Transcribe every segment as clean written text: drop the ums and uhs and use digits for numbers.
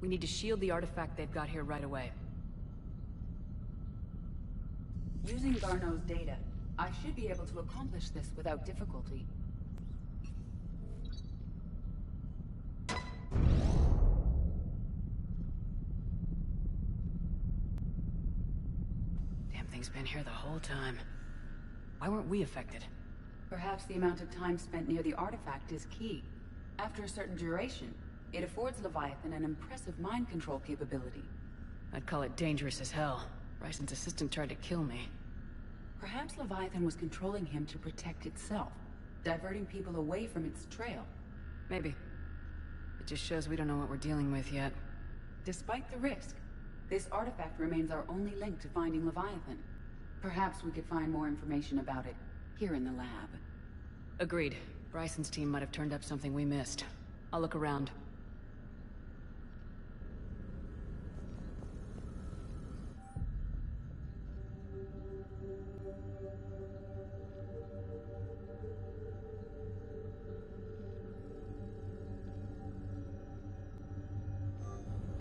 We need to shield the artifact they've got here right away. Using Garneau's data, I should be able to accomplish this without difficulty. Damn thing's been here the whole time. Why weren't we affected? Perhaps the amount of time spent near the artifact is key. After a certain duration, it affords Leviathan an impressive mind control capability. I'd call it dangerous as hell. Bryson's assistant tried to kill me. Perhaps Leviathan was controlling him to protect itself, diverting people away from its trail. Maybe. It just shows we don't know what we're dealing with yet. Despite the risk, this artifact remains our only link to finding Leviathan. Perhaps we could find more information about it here in the lab. Agreed. Bryson's team might have turned up something we missed. I'll look around.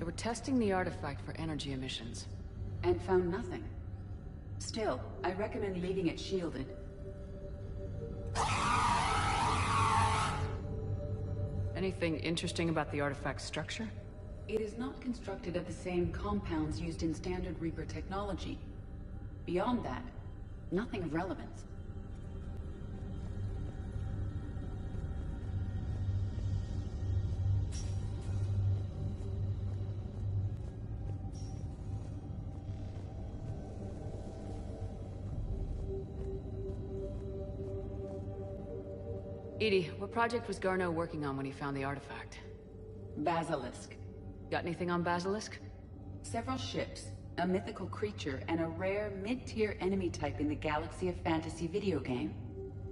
They were testing the artifact for energy emissions. And found nothing. Still, I recommend leaving it shielded. Anything interesting about the artifact's structure? It is not constructed of the same compounds used in standard Reaper technology. Beyond that, nothing of relevance. Edie, what project was Garneau working on when he found the artifact? Basilisk. Got anything on Basilisk? Several ships, a mythical creature, and a rare mid-tier enemy type in the Galaxy of Fantasy video game.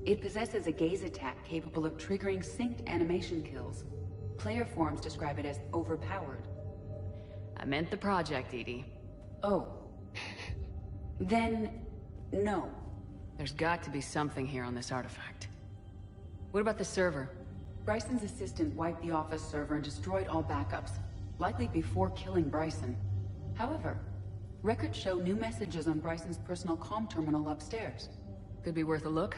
It possesses a gaze attack capable of triggering synced animation kills. Player forums describe it as overpowered. I meant the project, Edie. Oh. Then, no. There's got to be something here on this artifact. What about the server? Bryson's assistant wiped the office server and destroyed all backups, likely before killing Bryson. However, records show new messages on Bryson's personal comm terminal upstairs. Could be worth a look.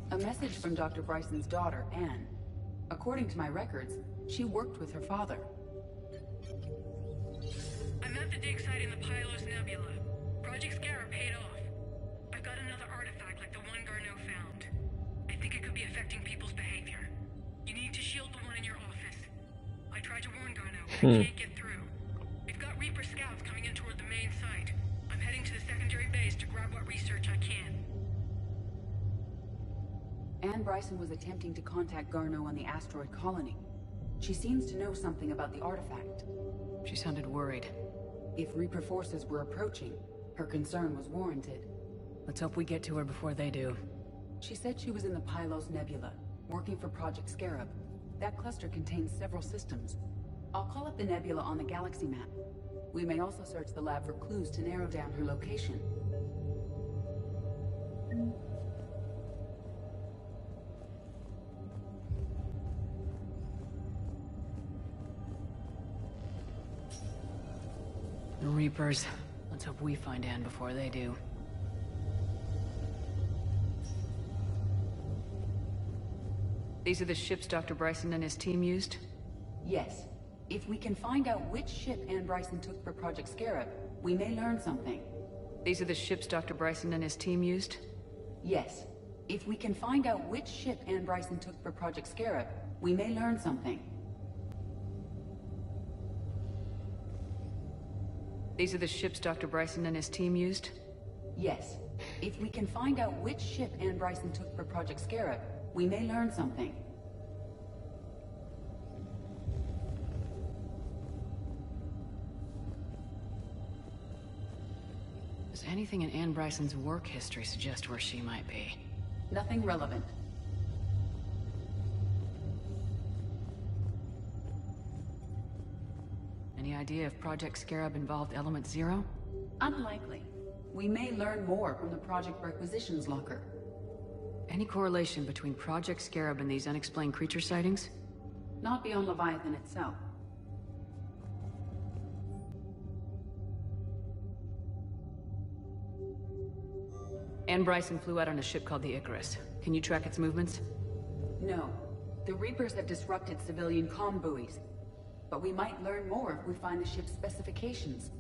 A message from Dr. Bryson's daughter, Anne. According to my records, she worked with her father. I'm at the dig site in the Pylos Nebula. Project Scarab paid off. I've got another artifact like the one Garneau found. I think it could be affecting people's behavior. You need to shield the one in your office. I tried to warn Garneau, but I can't get through. We've got Reaper scouts coming in toward the main site. I'm heading to the secondary base to grab what research I can. Anne Bryson was attempting to contact Garneau on the asteroid colony. She seems to know something about the artifact. She sounded worried. If Reaper forces were approaching, her concern was warranted. Let's hope we get to her before they do. She said she was in the Pylos Nebula, working for Project Scarab. That cluster contains several systems. I'll call up the nebula on the galaxy map. We may also search the lab for clues to narrow down her location. The Reapers. Let's hope we find Anne before they do. These are the ships Dr. Bryson and his team used? Yes. If we can find out which ship Anne Bryson took for Project Scarab, we may learn something. These are the ships Dr. Bryson and his team used? Yes. If we can find out which ship Anne Bryson took for Project Scarab, we may learn something. These are the ships Dr. Bryson and his team used? Yes. If we can find out which ship Anne Bryson took for Project Scarab, we may learn something. Does anything in Anne Bryson's work history suggest where she might be? Nothing relevant. Any idea if Project Scarab involved Element Zero? Unlikely. We may learn more from the Project Requisitions Locker. Any correlation between Project Scarab and these unexplained creature sightings? Not beyond Leviathan itself. Anne Bryson flew out on a ship called the Icarus. Can you track its movements? No. The Reapers have disrupted civilian comm buoys. But we might learn more if we find the ship's specifications.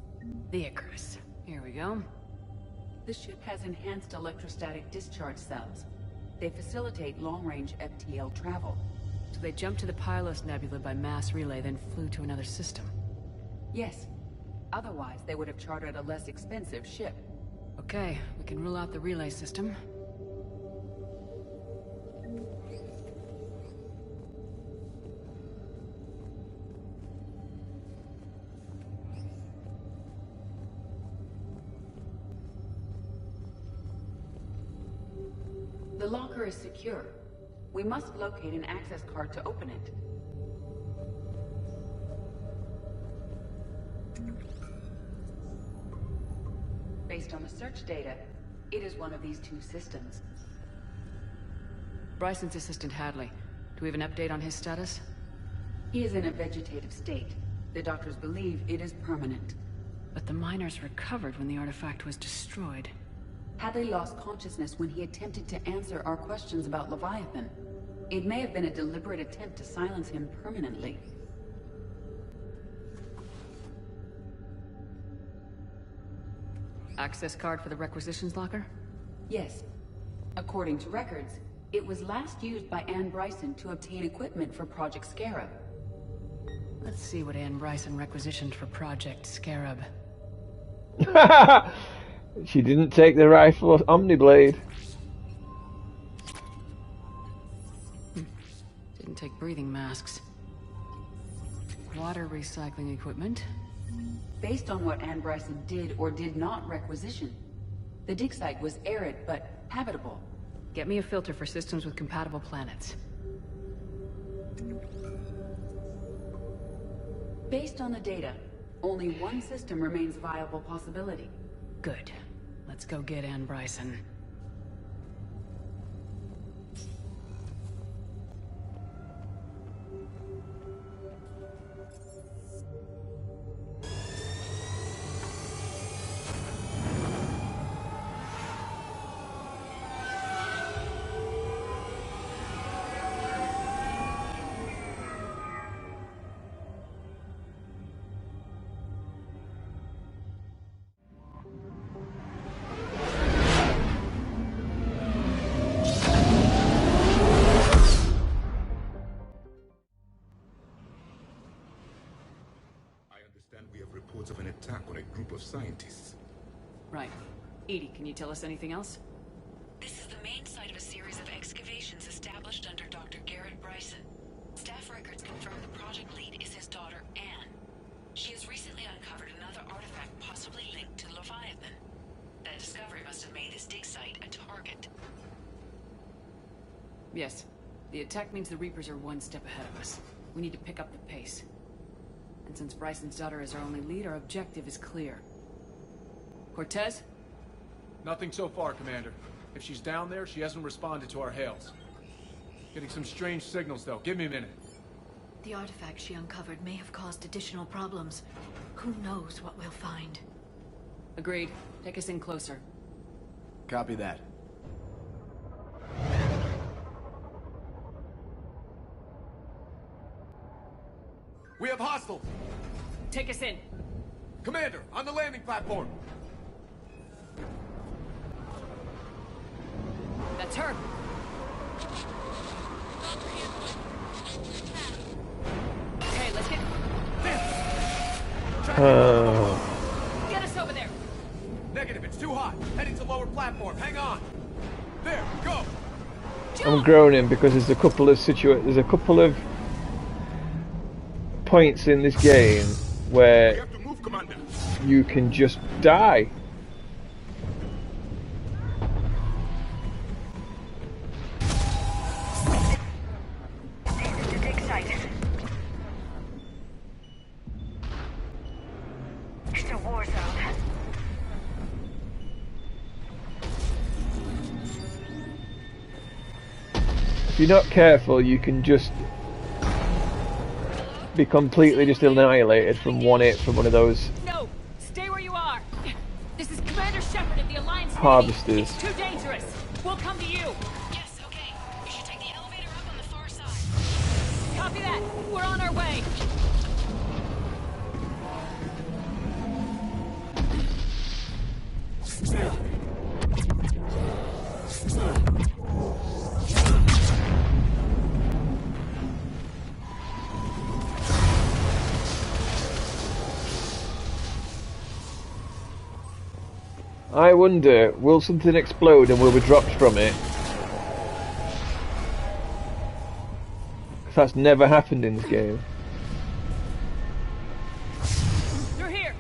The Icarus. Here we go. The ship has enhanced electrostatic discharge cells. They facilitate long-range FTL travel. So they jumped to the Pylos Nebula by mass relay, then flew to another system. Yes. Otherwise, they would have chartered a less expensive ship. Okay, we can rule out the relay system. The locker is secure. We must locate an access card to open it. Based on the search data, it is one of these two systems. Bryson's assistant Hadley. Do we have an update on his status? He is in a vegetative state. The doctors believe it is permanent. But the miners recovered when the artifact was destroyed. Hadley lost consciousness when he attempted to answer our questions about Leviathan. It may have been a deliberate attempt to silence him permanently. Access card for the requisitions locker? Yes. According to records, it was last used by Anne Bryson to obtain equipment for Project Scarab. Let's see what Anne Bryson requisitioned for Project Scarab. She didn't take the rifle of Omniblade. Didn't take breathing masks. Water recycling equipment. Based on what Anne Bryson did or did not requisition, the dig site was arid but habitable. Get me a filter for systems with compatible planets. Based on the data, only one system remains a viable possibility. Good. Let's go get Anne Bryson. We have reports of an attack on a group of scientists. Right. Edie, can you tell us anything else? This is the main site of a series of excavations established under Dr. Garrett Bryson. Staff records confirm the project lead is his daughter, Anne. She has recently uncovered another artifact possibly linked to Leviathan. That discovery must have made this dig site a target. Yes. The attack means the Reapers are one step ahead of us. We need to pick up the pace. And since Bryson's daughter is our only lead, our objective is clear. Cortez? Nothing so far, Commander. If she's down there, she hasn't responded to our hails. Getting some strange signals, though. Give me a minute. The artifact she uncovered may have caused additional problems. Who knows what we'll find? Agreed. Take us in closer. Copy that. We have hostiles! Take us in! Commander, on the landing platform! That's her! Okay, let's get... Get us over there! Negative, it's too hot. Heading to lower platform. Hang on. There, go! I'm groaning because there's a couple of points in this game where We have to move, Commander. you can just die. This is the dig site. if you're not careful, you can just be completely just annihilated from one hit from one of those No, stay where you are. This is Commander Shepard of the Alliance Navy. harvesters. It's too dangerous. We'll come to you. Yes, okay. You should take the elevator up on the far side. Copy that. We're on our way. I wonder, will something explode and will we dropped from it? 'Cause that's never happened in this game. They're here.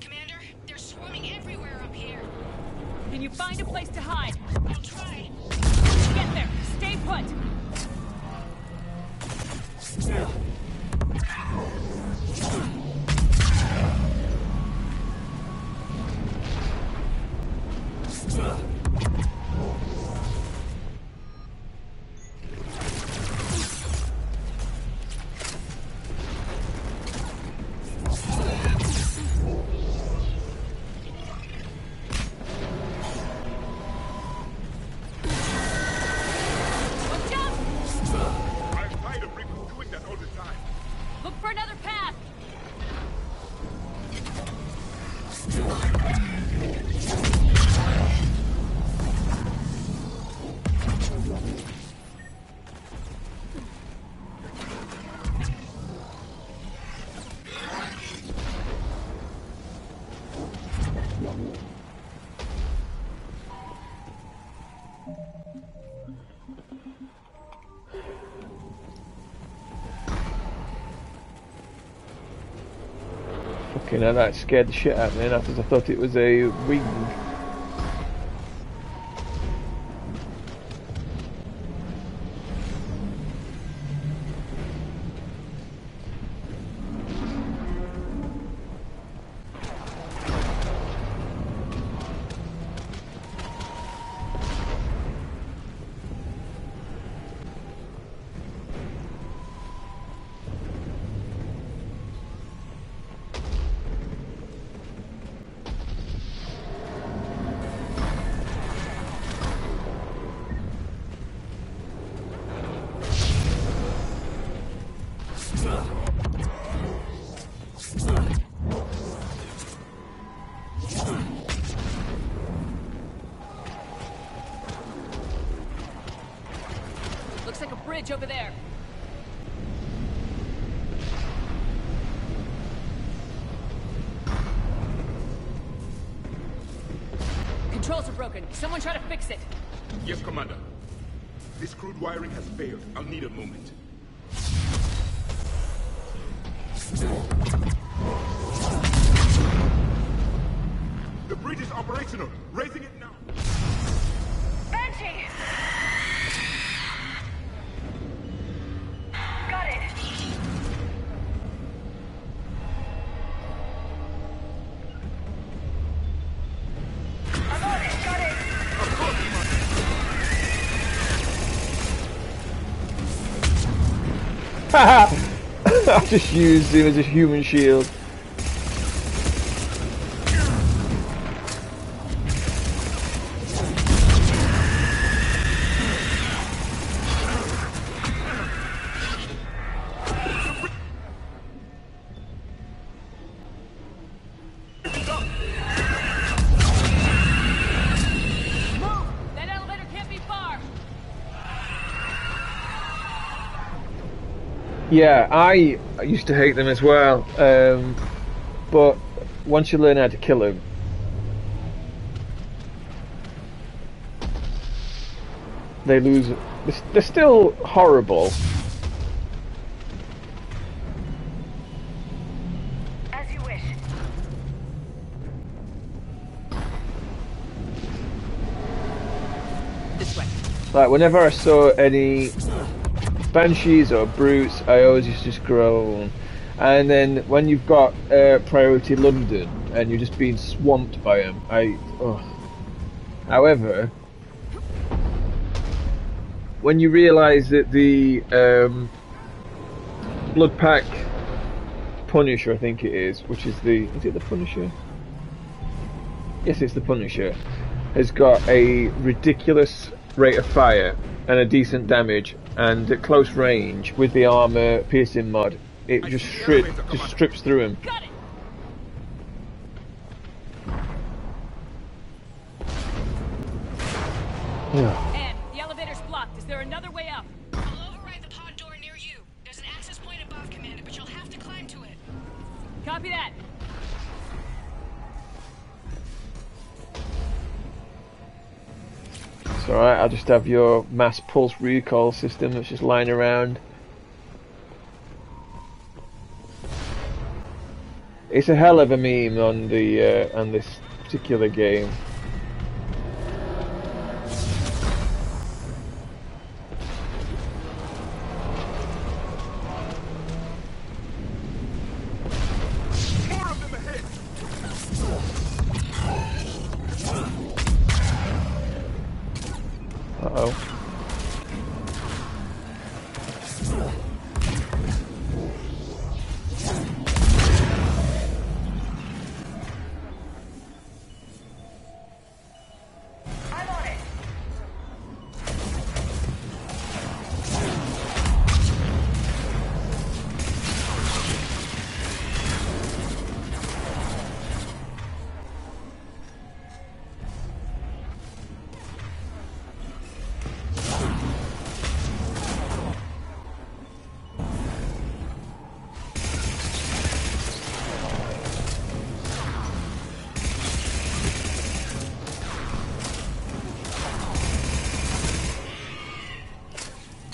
Commander, they're swarming everywhere up here. Can you find a place to hide? I'll try. Get there. Stay put. Watch out! I'm tired of Rico doing that all the time. Look for another path. Fucking hell, that scared the shit out of me after I thought it was a ring. Looks like a bridge over there. Controls are broken. Someone try to fix it. Yes, Commander. This crude wiring has failed. I'll need a moment. The bridge is operational. Raising it now. Banshee! Got it. I'm on it. Got it. I just used him as a human shield. Move! That elevator can't be far. Yeah, I used to hate them as well, but once you learn how to kill them, they lose. They're still horrible. As you wish. This way. Like whenever I saw any banshees or brutes, I always used to just groan. And then when you've got Priority London and you're just being swamped by them, However, when you realise that the Blood Pack Punisher, I think it is, which is it the Punisher? Yes, it's the Punisher, has got a ridiculous rate of fire and a decent damage, and at close range with the armor piercing mod, it just strips through him. Got it. And the elevator's blocked. Is there another way up? I'll override the pod door near you. There's an access point above, Commander, but you'll have to climb to it. Copy that. It's alright, I'll just have your mass pulse recoil system that's just lying around. It's a hell of a meme on this particular game. Uh-oh.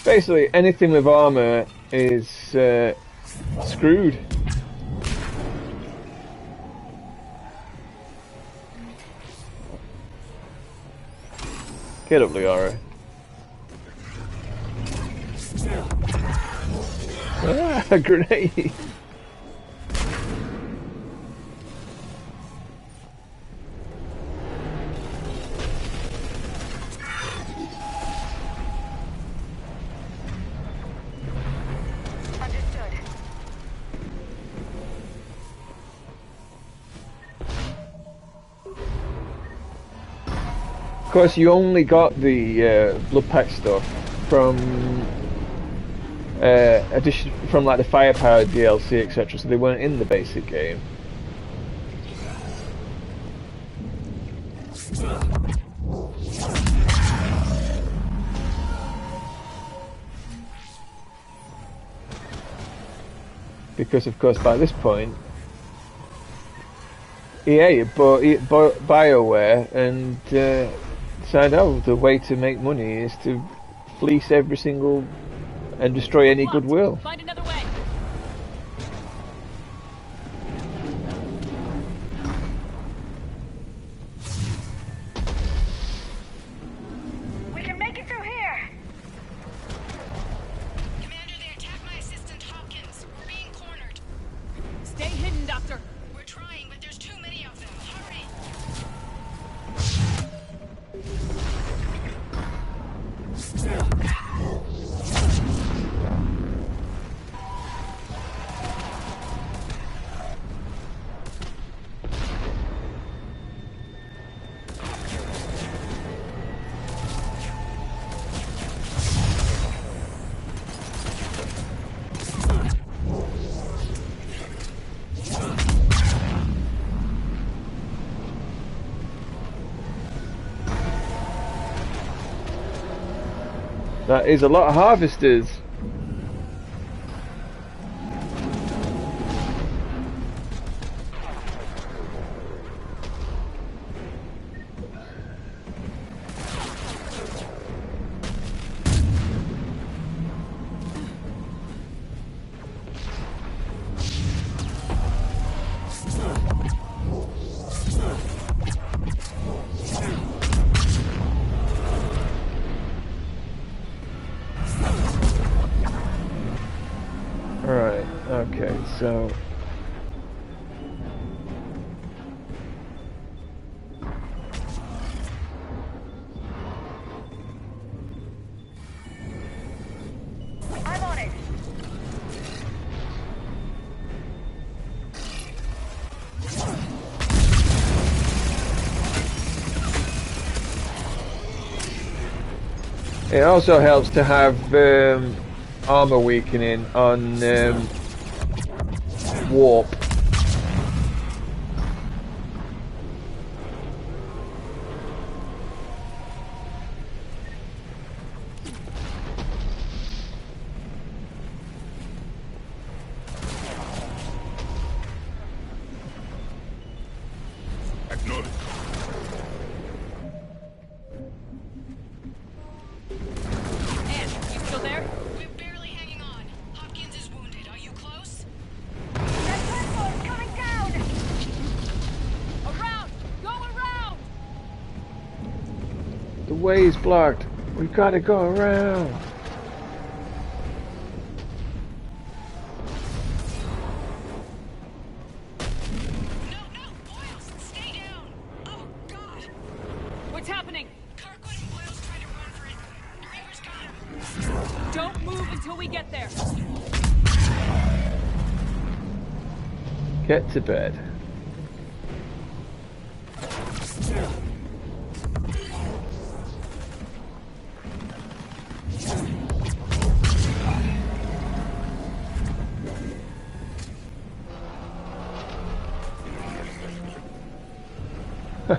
Basically, anything with armor is screwed. Get up, Liara. Ah, grenade! Of course, you only got the blood pack stuff from from like the firepower DLC, etc. So they weren't in the basic game. Because, of course, by this point, EA bought BioWare and decided, oh, the way to make money is to fleece every single and destroy any goodwill. Find another way. We can make it through here. Commander, they attacked my assistant Hopkins. We're being cornered. Stay hidden, Doctor. We're trying, but there's too many of them. Hurry! That is a lot of harvesters. Okay, so I'm on it. it also helps to have armor weakening on warp. Acknowledge. Anne, you still there? We're barely hanging on. Hopkins is wounded. Are you close? That platform's coming down! Around! Go around! The way is blocked. We've got to go around. No, Boyles, stay down. Oh, God. What's happening? Kirkwood and Boyles tried to run for it. The Reaper's got him. Don't move until we get there. Get to bed.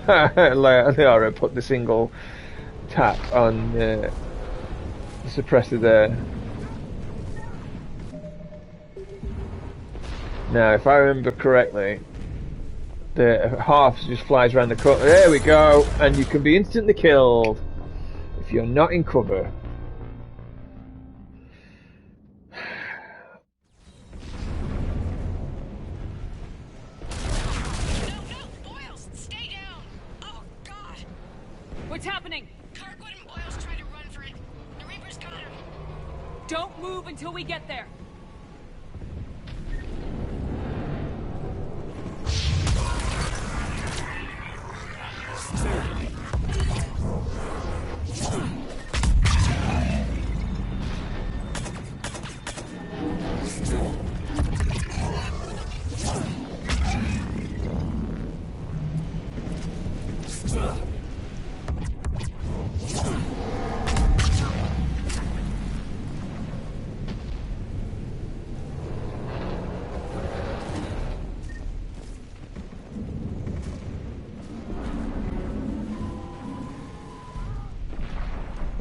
Laura put the single tap on the suppressor there. Now, if I remember correctly, the half just flies around the corner. There we go, and you can be instantly killed if you're not in cover. No, Boyles, stay down. Oh, God. What's happening? Kirkwood and Boyles tried to run for it. The Reaper's got him. Don't move until we get there.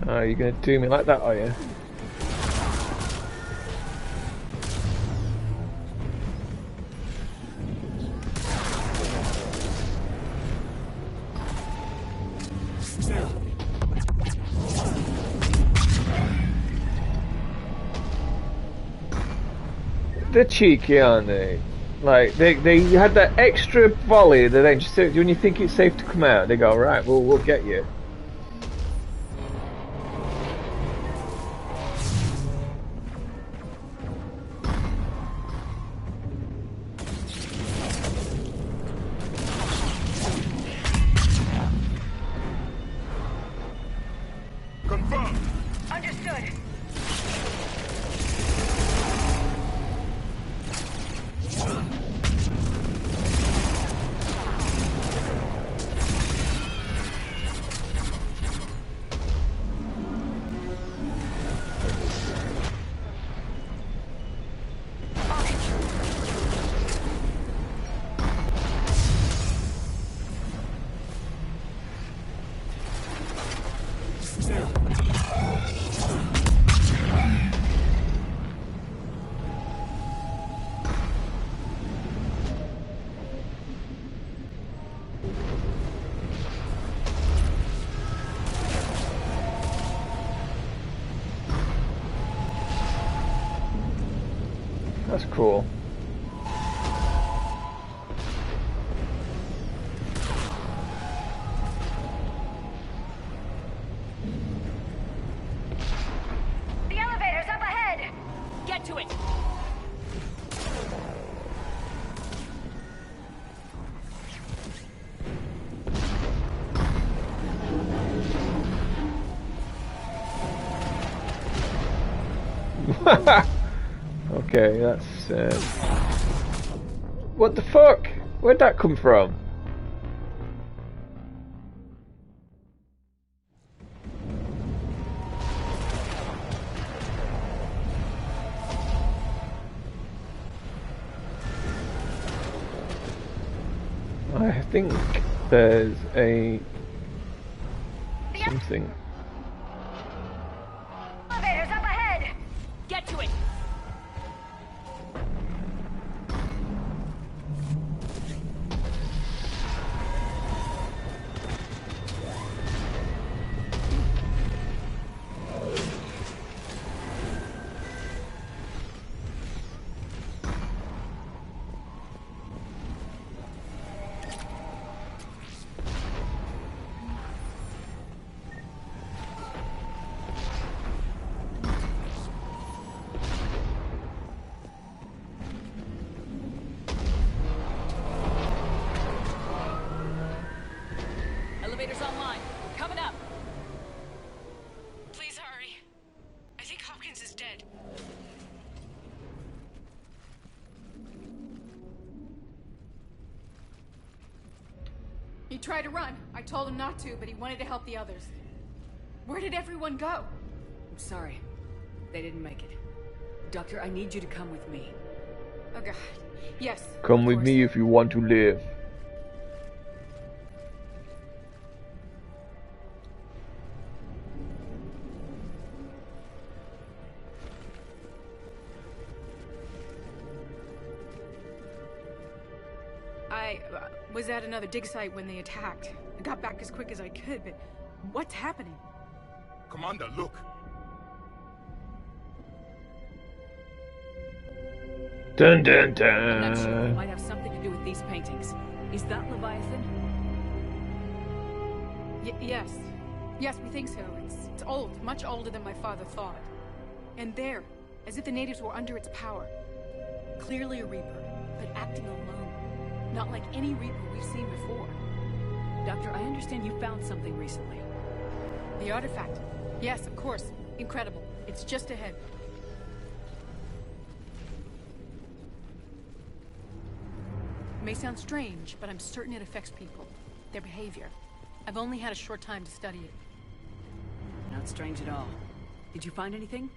Oh, you're going to do me like that, are you? They're cheeky, aren't they? Like, they had that extra volley that they just, when you think it's safe to come out, they go, right, we'll get you. Confirmed. Understood. That's cool. The elevator's up ahead! Get to it. Okay, that's... What the fuck? Where'd that come from? I think there's a... something. Elevators up ahead! Get to it! Elevators online. We're coming up. Please hurry. I think Hopkins is dead. He tried to run. I told him not to, but he wanted to help the others. Where did everyone go? I'm sorry. They didn't make it. Doctor, I need you to come with me. Oh god. Yes. Come with me if you want to live. I was at another dig site when they attacked. I got back as quick as I could, but what's happening? Commander, look. Dun dun I'm not sure. It dun. might have something to do with these paintings. Is that Leviathan? Yes. Yes, we think so. It's old, much older than my father thought. And there, as if the natives were under its power. Clearly a Reaper, but acting alone. Not like any Reaper we've seen before. Doctor, I understand you found something recently. The artifact. Yes, of course. Incredible. It's just ahead. It may sound strange, but I'm certain it affects people. Their behavior. I've only had a short time to study it. Not strange at all. Did you find anything?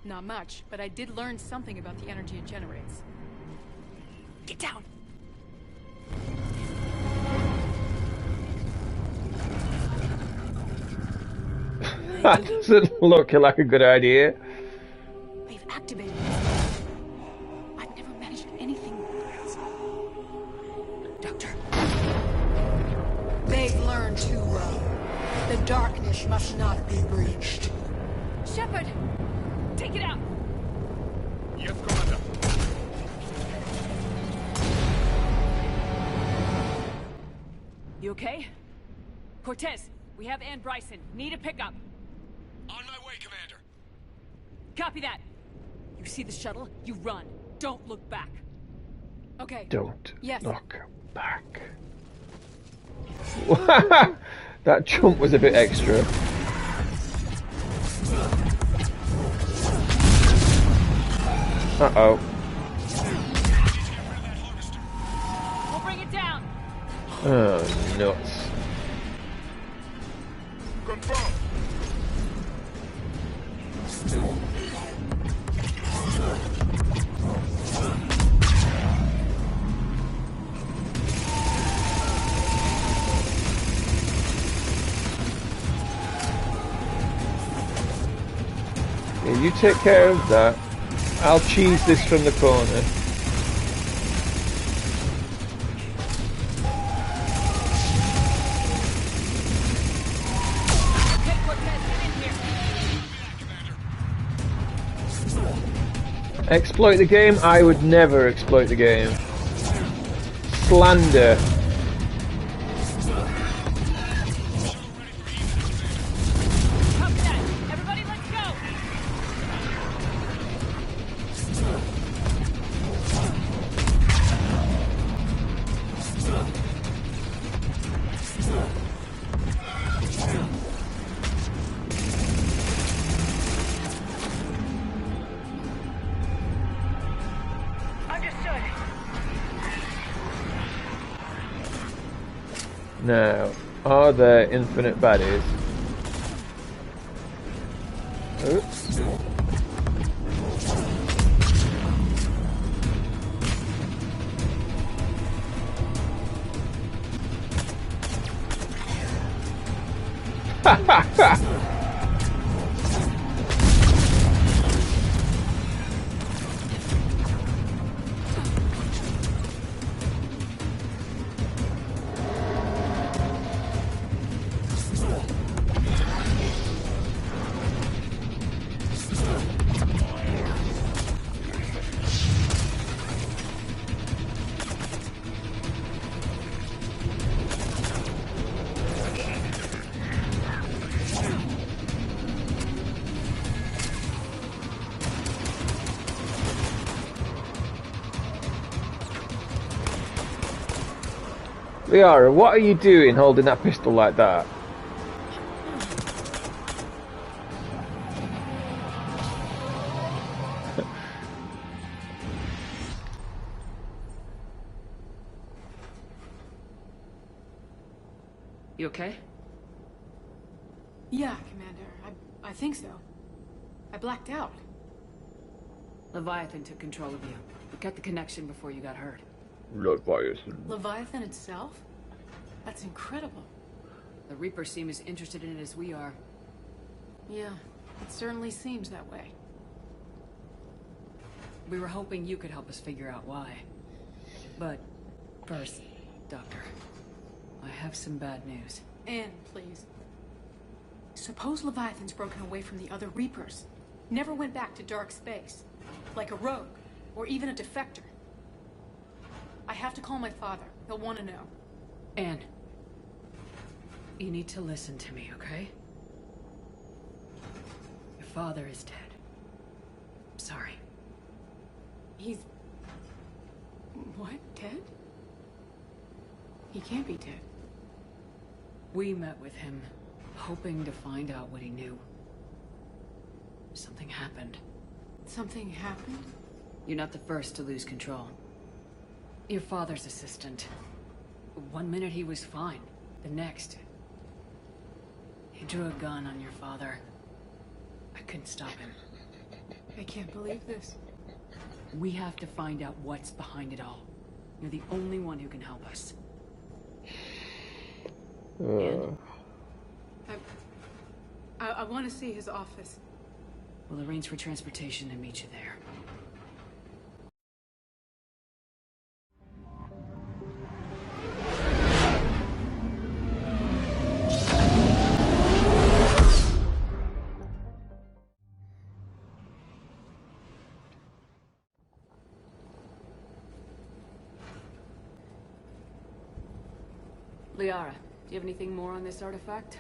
Not much, but I did learn something about the energy it generates. Get down! That doesn't look like a good idea. They've activated it. I've never managed anything. Doctor. They've learned too well. The darkness must not be breached. Shepard! Take it out! Yes, Commander. You okay? Cortez, we have Ann Bryson. Need a pickup. On my way, Commander. Copy that. You see the shuttle? You run. Don't look back. Okay. Don't Yes. look back. That jump was a bit extra. Uh-oh. We'll bring it down. Oh, nuts. Confirm. Yeah, you take care of that. I'll cheese this from the corner. Okay, Cortez, get in here. Exploit the game? I would never exploit the game. Slander. Copy that. Everybody, let's go. Now, are there infinite baddies? Oops. Ha ha ha! Liara, what are you doing holding that pistol like that? You okay? Yeah, Commander. I think so. I blacked out. Leviathan took control of you. We cut the connection before you got hurt. Leviathan. Leviathan itself? That's incredible. The Reapers seem as interested in it as we are. Yeah, it certainly seems that way. We were hoping you could help us figure out why. But first, Doctor, I have some bad news. Anne, please. Suppose Leviathan's broken away from the other Reapers. Never went back to dark space. Like a rogue, or even a defector. I have to call my father. He'll want to know. Anne, you need to listen to me, okay? Your father is dead. I'm sorry. He's... what? Dead? He can't be dead. We met with him, hoping to find out what he knew. Something happened. Something happened? You're not the first to lose control. Your father's assistant. One minute he was fine. The next... he drew a gun on your father. I couldn't stop him. I can't believe this. We have to find out what's behind it all. You're the only one who can help us. And I want to see his office. we'll arrange for transportation and meet you there. Liara, do you have anything more on this artifact?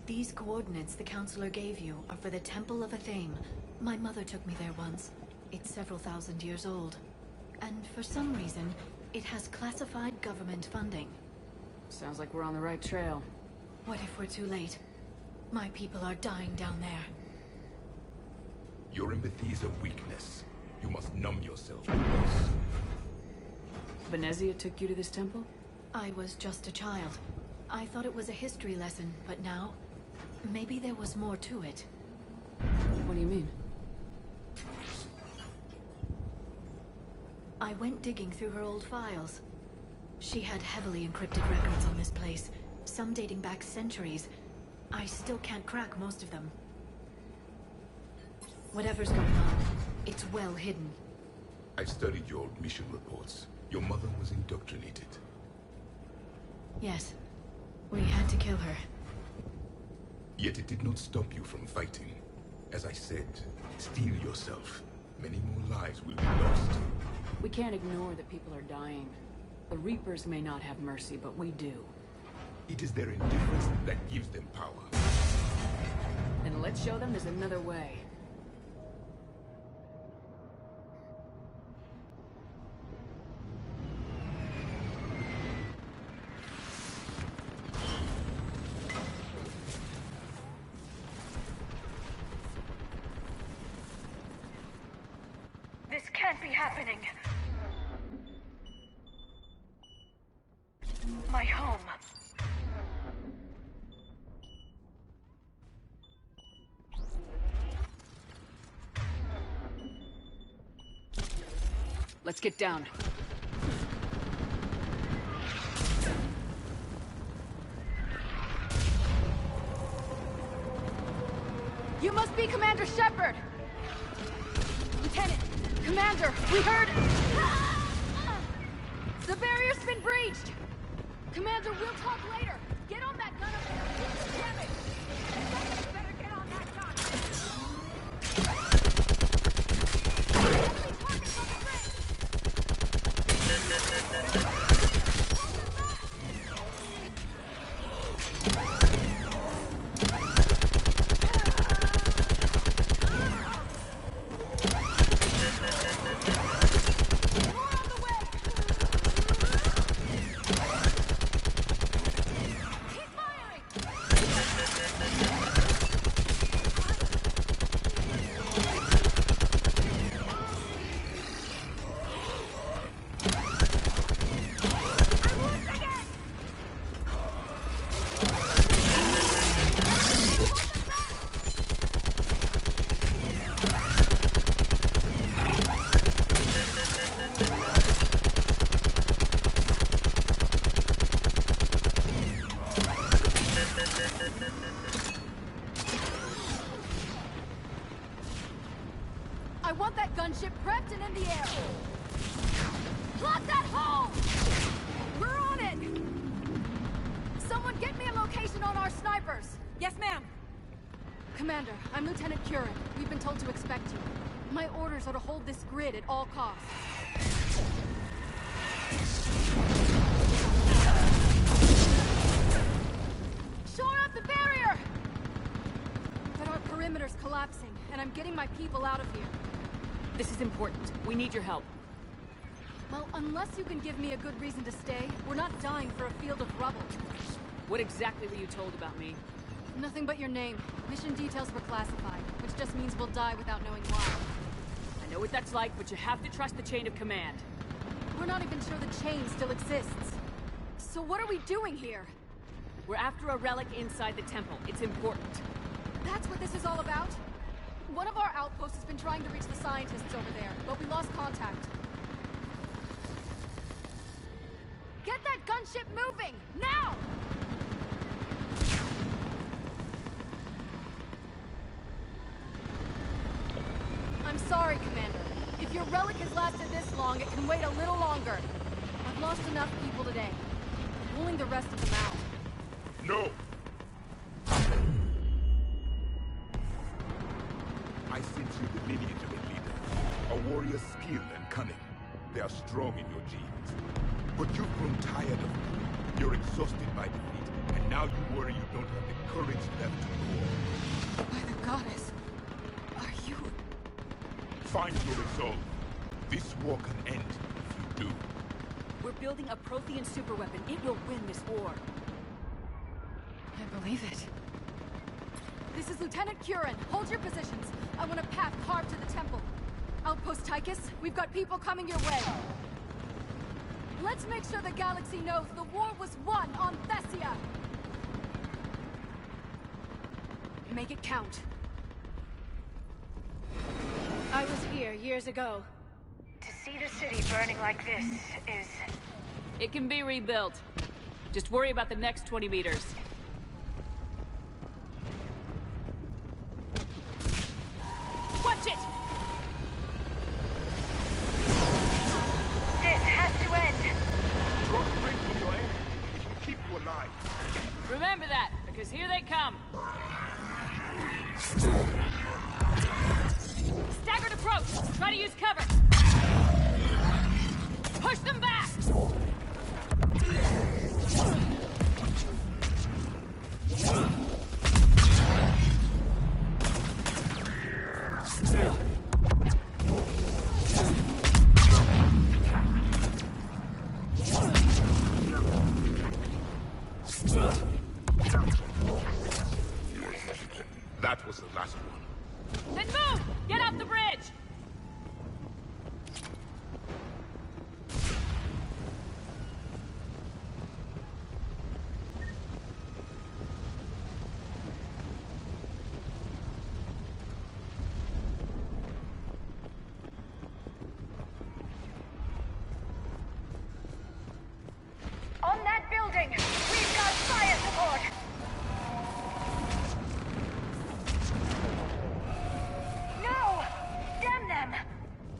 These coordinates the Counselor gave you are for the Temple of Athame. My mother took me there once. It's several thousand years old. And for some reason, it has classified government funding. Sounds like we're on the right trail. What if we're too late? My people are dying down there. Your empathy is a weakness. You must numb yourself to this. Venezia took you to this temple? I was just a child. I thought it was a history lesson, but now... maybe there was more to it. What do you mean? I went digging through her old files. She had heavily encrypted records on this place, some dating back centuries. I still can't crack most of them. Whatever's going on, it's well hidden. I've studied your old mission reports. Your mother was indoctrinated. Yes. We had to kill her. Yet it did not stop you from fighting. As I said, steel yourself. Many more lives will be lost. We can't ignore that people are dying. The Reapers may not have mercy, but we do. It is their indifference that gives them power. Then let's show them there's another way. This can't be happening. My home. Let's get down. You must be Commander Shepard! Lieutenant! Commander! We heard... The barrier's been breached! Commander, we'll talk later! Get on that gun up there! Damn it! You better get on that gun! Enemy targets on the bridge! I want that gunship prepped and in the air! Block that hole! We're on it! Someone get me a location on our snipers! Yes, ma'am. Commander, I'm Lieutenant Curran. We've been told to expect you. My orders are to hold this grid at all costs. Shore up the barrier! But our perimeter's collapsing, and I'm getting my people out of here. This is important. We need your help. Well, unless you can give me a good reason to stay, we're not dying for a field of rubble. What exactly were you told about me? Nothing but your name. Mission details were classified, which just means we'll die without knowing why. I know what that's like, but you have to trust the chain of command. We're not even sure the chain still exists. So what are we doing here? We're after a relic inside the temple. It's important. That's what this is all about? One of our outposts has been trying to reach the scientists over there, but we lost contact. Get that gunship moving! Now! I'm sorry, Commander. If your relic has lasted this long, it can wait a little longer. I've lost enough people today. I'm pulling the rest of them out. No! I sense you the lineage of a leader. A warrior's skill and cunning. They are strong in your genes. But you've grown tired of it. You're exhausted by defeat, and now you worry you don't have the courage left to go on. By the goddess, are you... Find your resolve. This war can end if you do. We're building a Prothean superweapon. It will win this war. I believe it. This is Lieutenant Curran. Hold your positions. I want a path carved to the temple. Outpost Tychus, we've got people coming your way. Let's make sure the galaxy knows the war was won on Thessia. Make it count. I was here years ago. To see the city burning like this is... It can be rebuilt. Just worry about the next 20 meters. Watch it! This has to end. Draw strength from your enemy. It will keep you alive. Remember that, because here they come. Staggered approach! Try to use cover! Push them back! That was the last one. Then move! Get off the bridge!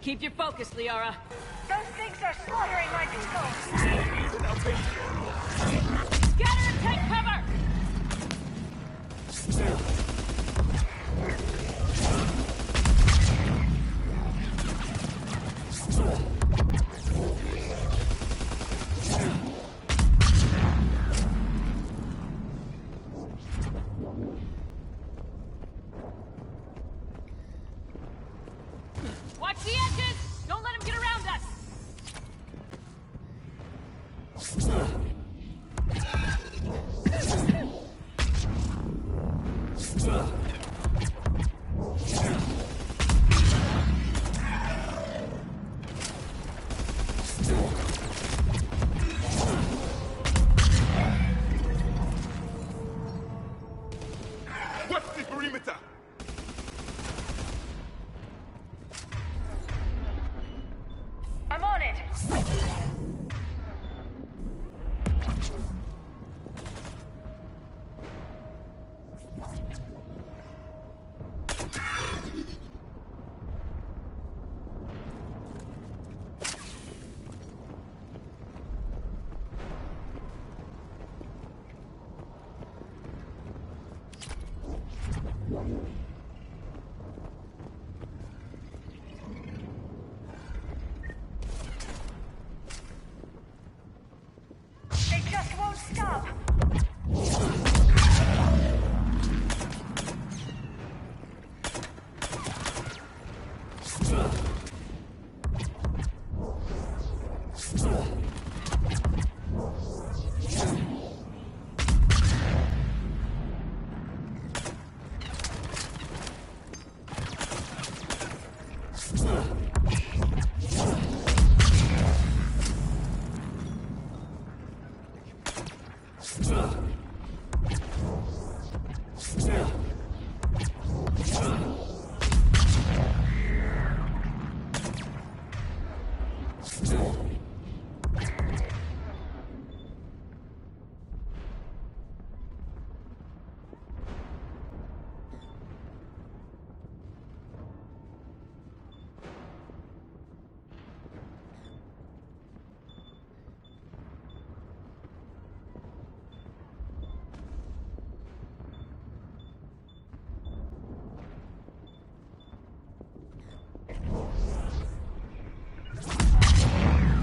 Keep your focus, Liara. Those things are slaughtering my people! Scatter and take cover! Watch the edges! Don't let him get around us! What's the perimeter? I'm on it! They just won't stop!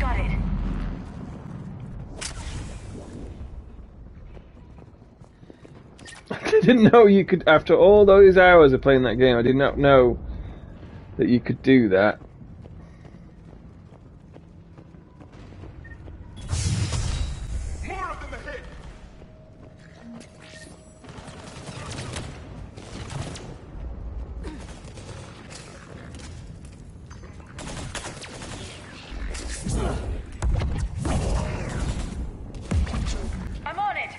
Got it. I didn't know you could, after all those hours of playing that game, I did not know that you could do that. More of them ahead! I'm on it!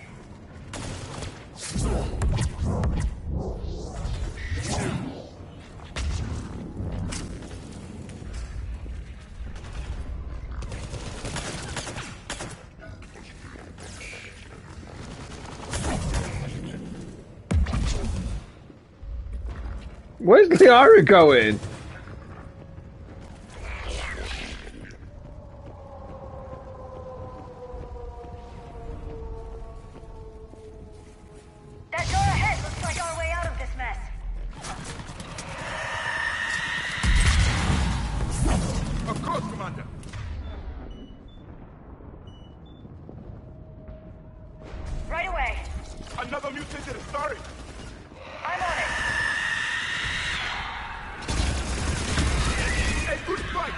Where's Liara going? That door ahead looks like our way out of this mess. Of course, Commander! Right away. Another mutated Asari! I'm on it. A good fight!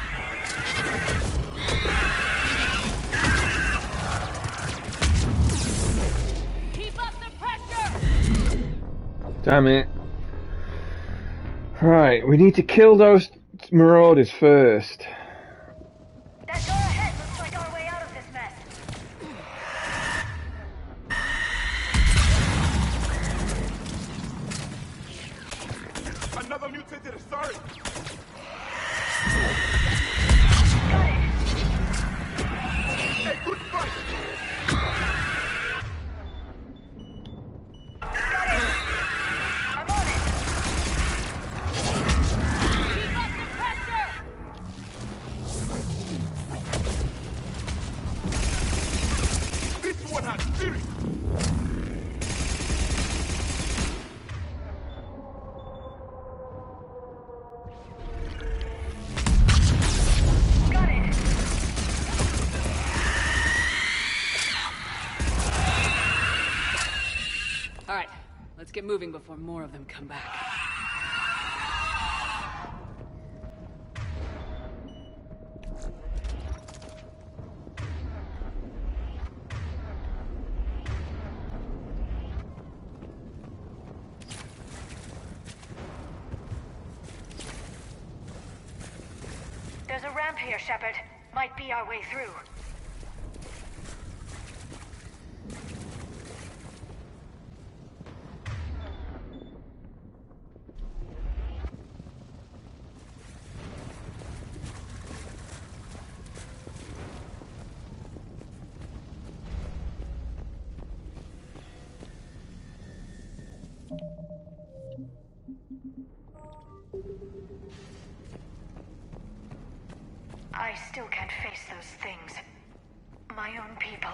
Keep up the pressure! Damn it. Right, we need to kill those marauders first. That door ahead looks like our way out of this mess. Another mutated Asari! Got it. A good fight! Got it. I'm on it. Keep up the pressure! Let's get moving before more of them come back. There's a ramp here, Shepard. Might be our way through. I still can't face those things. My own people.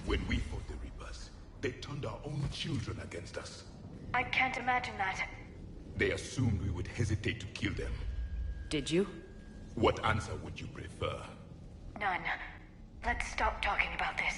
When we fought the Reapers, they turned our own children against us. I can't imagine that. They assumed we would hesitate to kill them. Did you? What answer would you prefer? None. Let's stop talking about this.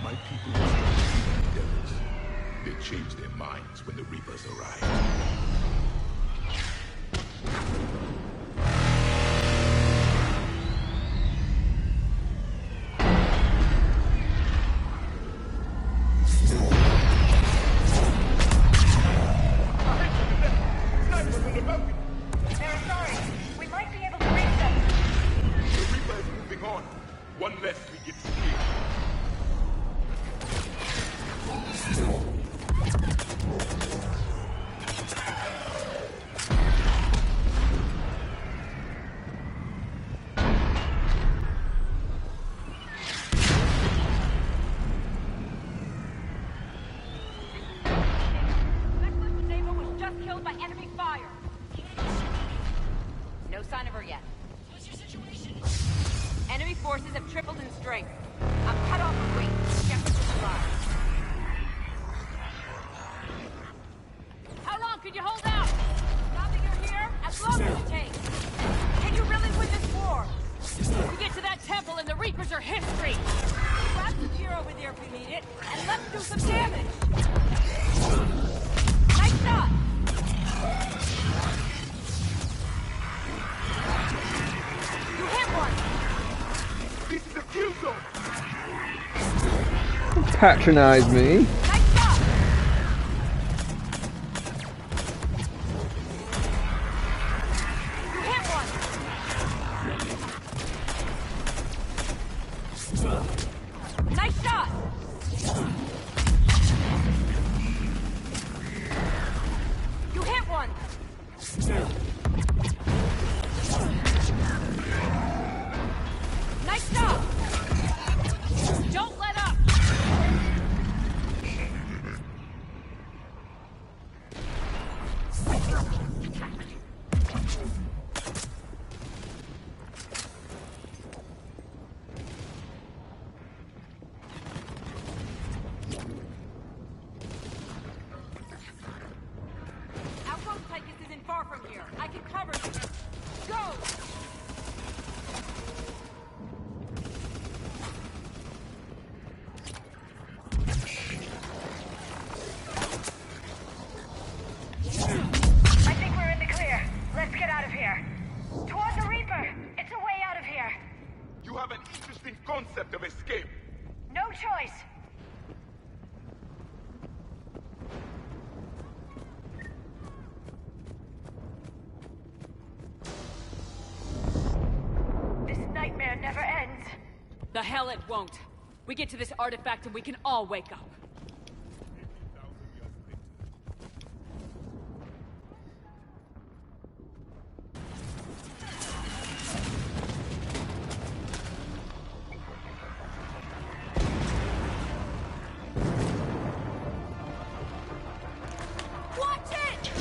My people were not devils. They changed their minds when the Reapers arrived. They're sorry. We might be able to reach them. The Reaper is moving on. One less we get to kill. No sign of her yet. What's your situation? Enemy forces have tripled in strength. I'm cut off her wings. Shepard will survive. How long can you hold out? Stopping her here? As long as it takes. Can you really win this war? We get to that temple and the Reapers are history. Grab some gear over there if we need it, and let's do some damage. Nice shot. You hit one! This is the kill zone! Patronize me. Nice shot! You hit one! Nice shot! You hit one! Nice job! Don't let up! Outpost Tychus isn't far from here. I can cover you. Go! I think we're in the clear. Let's get out of here. Toward the Reaper! It's a way out of here! You have an interesting concept of escape. No choice! This nightmare never ends. The hell it won't. We get to this artifact and we can all wake up. Watch it!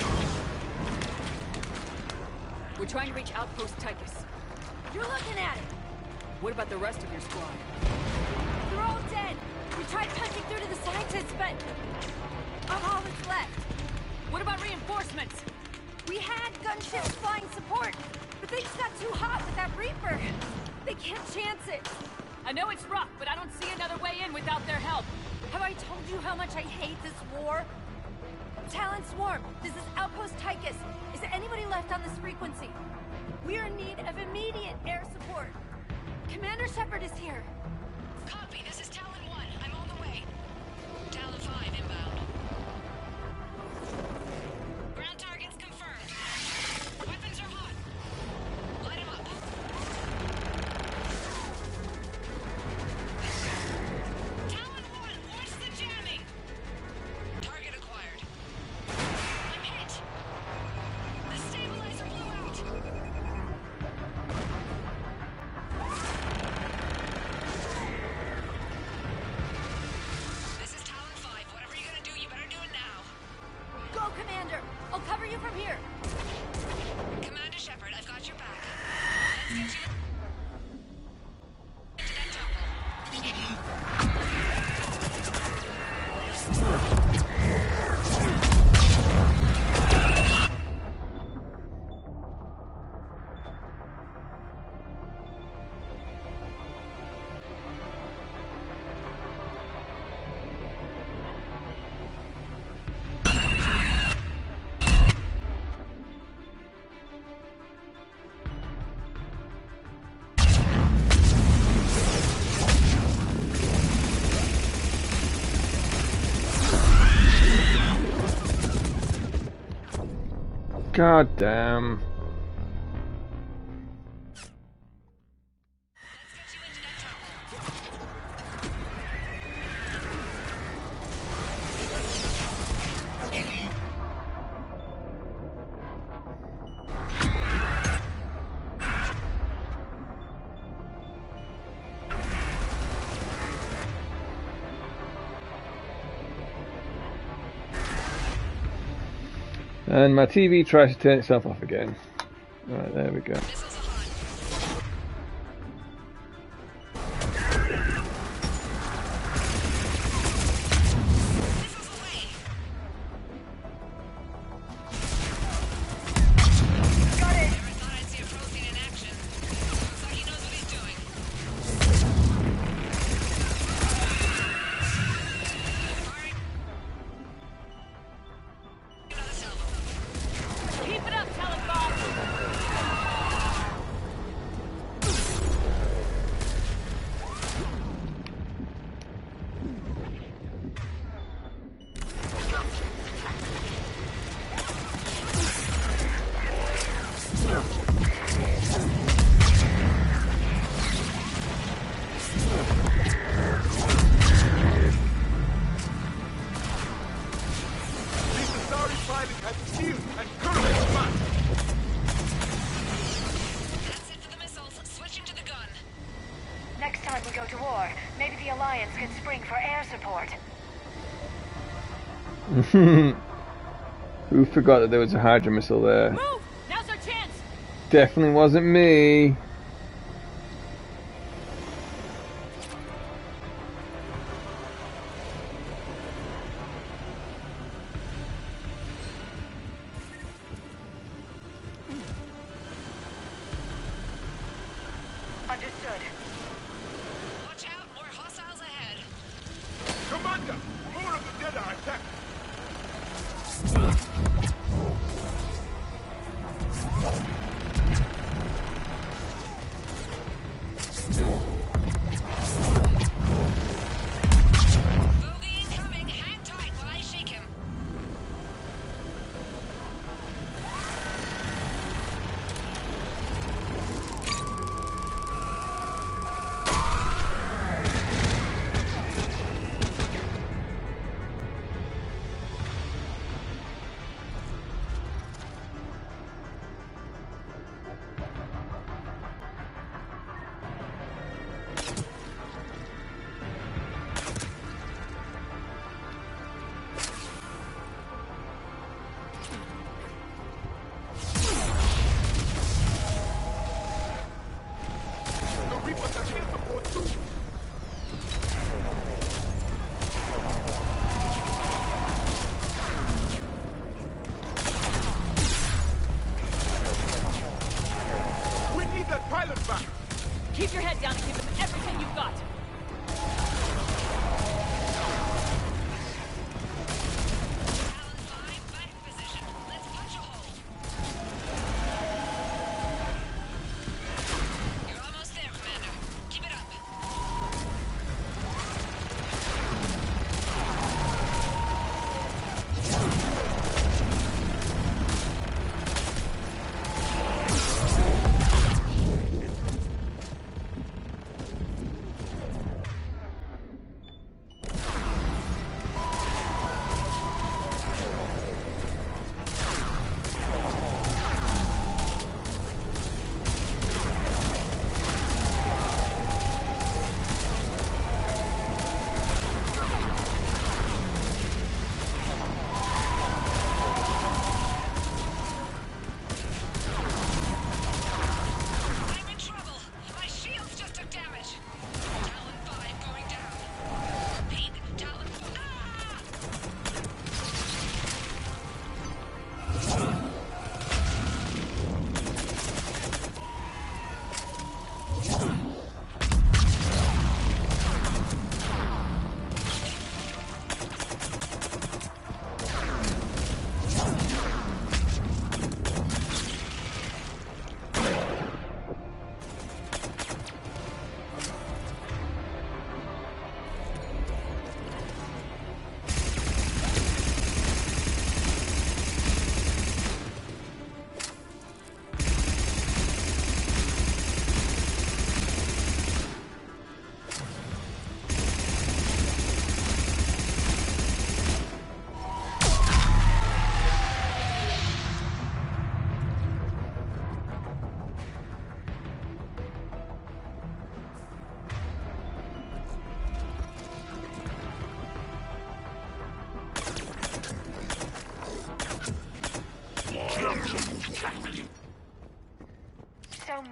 We're trying to reach Outpost Tychus. You're looking at it! What about the rest of your squad? but of all that's left. What about reinforcements? We had gunships flying support, but things got too hot with that Reaper. They can't chance it. I know it's rough, but I don't see another way in without their help. Have I told you how much I hate this war? Talon Swarm, this is Outpost Tychus. Is there anybody left on this frequency? We are in need of immediate air support. Commander Shepard is here. Copy, this is Talon 1. I'm on the way. Talon 5 inbound. Ground targets confirmed. Weapons are hot. Light them up. Talon 1, watch the jamming. Target acquired. I'm hit. The stabilizer blew out. This is Talon 5. Whatever you're gonna do, you better do it now. Go, Commander! I'll cover you from here. Commander Shepard, I've got your back. Let's get you into that temple. God damn. And my TV tries to turn itself off again. Right, there we go. Keep it up, Talon 5. Next time we go to war, maybe the Alliance can spring for air support. Who forgot that there was a Hydra missile there? Move! Now's our chance! Definitely wasn't me. Understood. Watch out, more hostiles ahead. Commander! More of the dead are attacked! Bogey incoming. Hang tight while I shake him.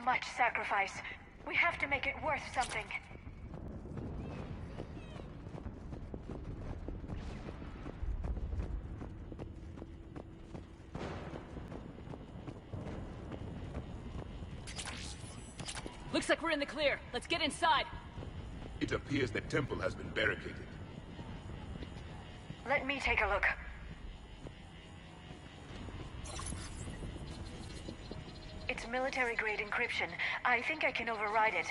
much sacrifice. We have to make it worth something. Looks like we're in the clear. Let's get inside. It appears the temple has been barricaded. Let me take a look. It's military-grade encryption. I think I can override it.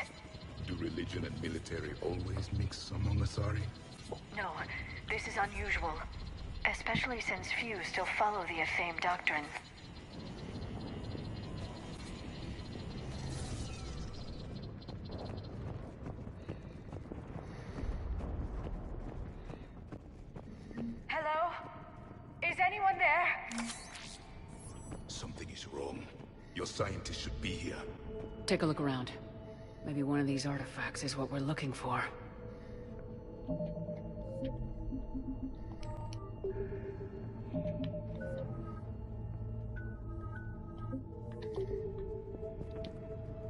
Do religion and military always mix among Asari? No, this is unusual. Especially since few still follow the Athame doctrine. Hello? Is anyone there? Something is wrong. Your scientists should be here. Take a look around. Maybe one of these artifacts is what we're looking for.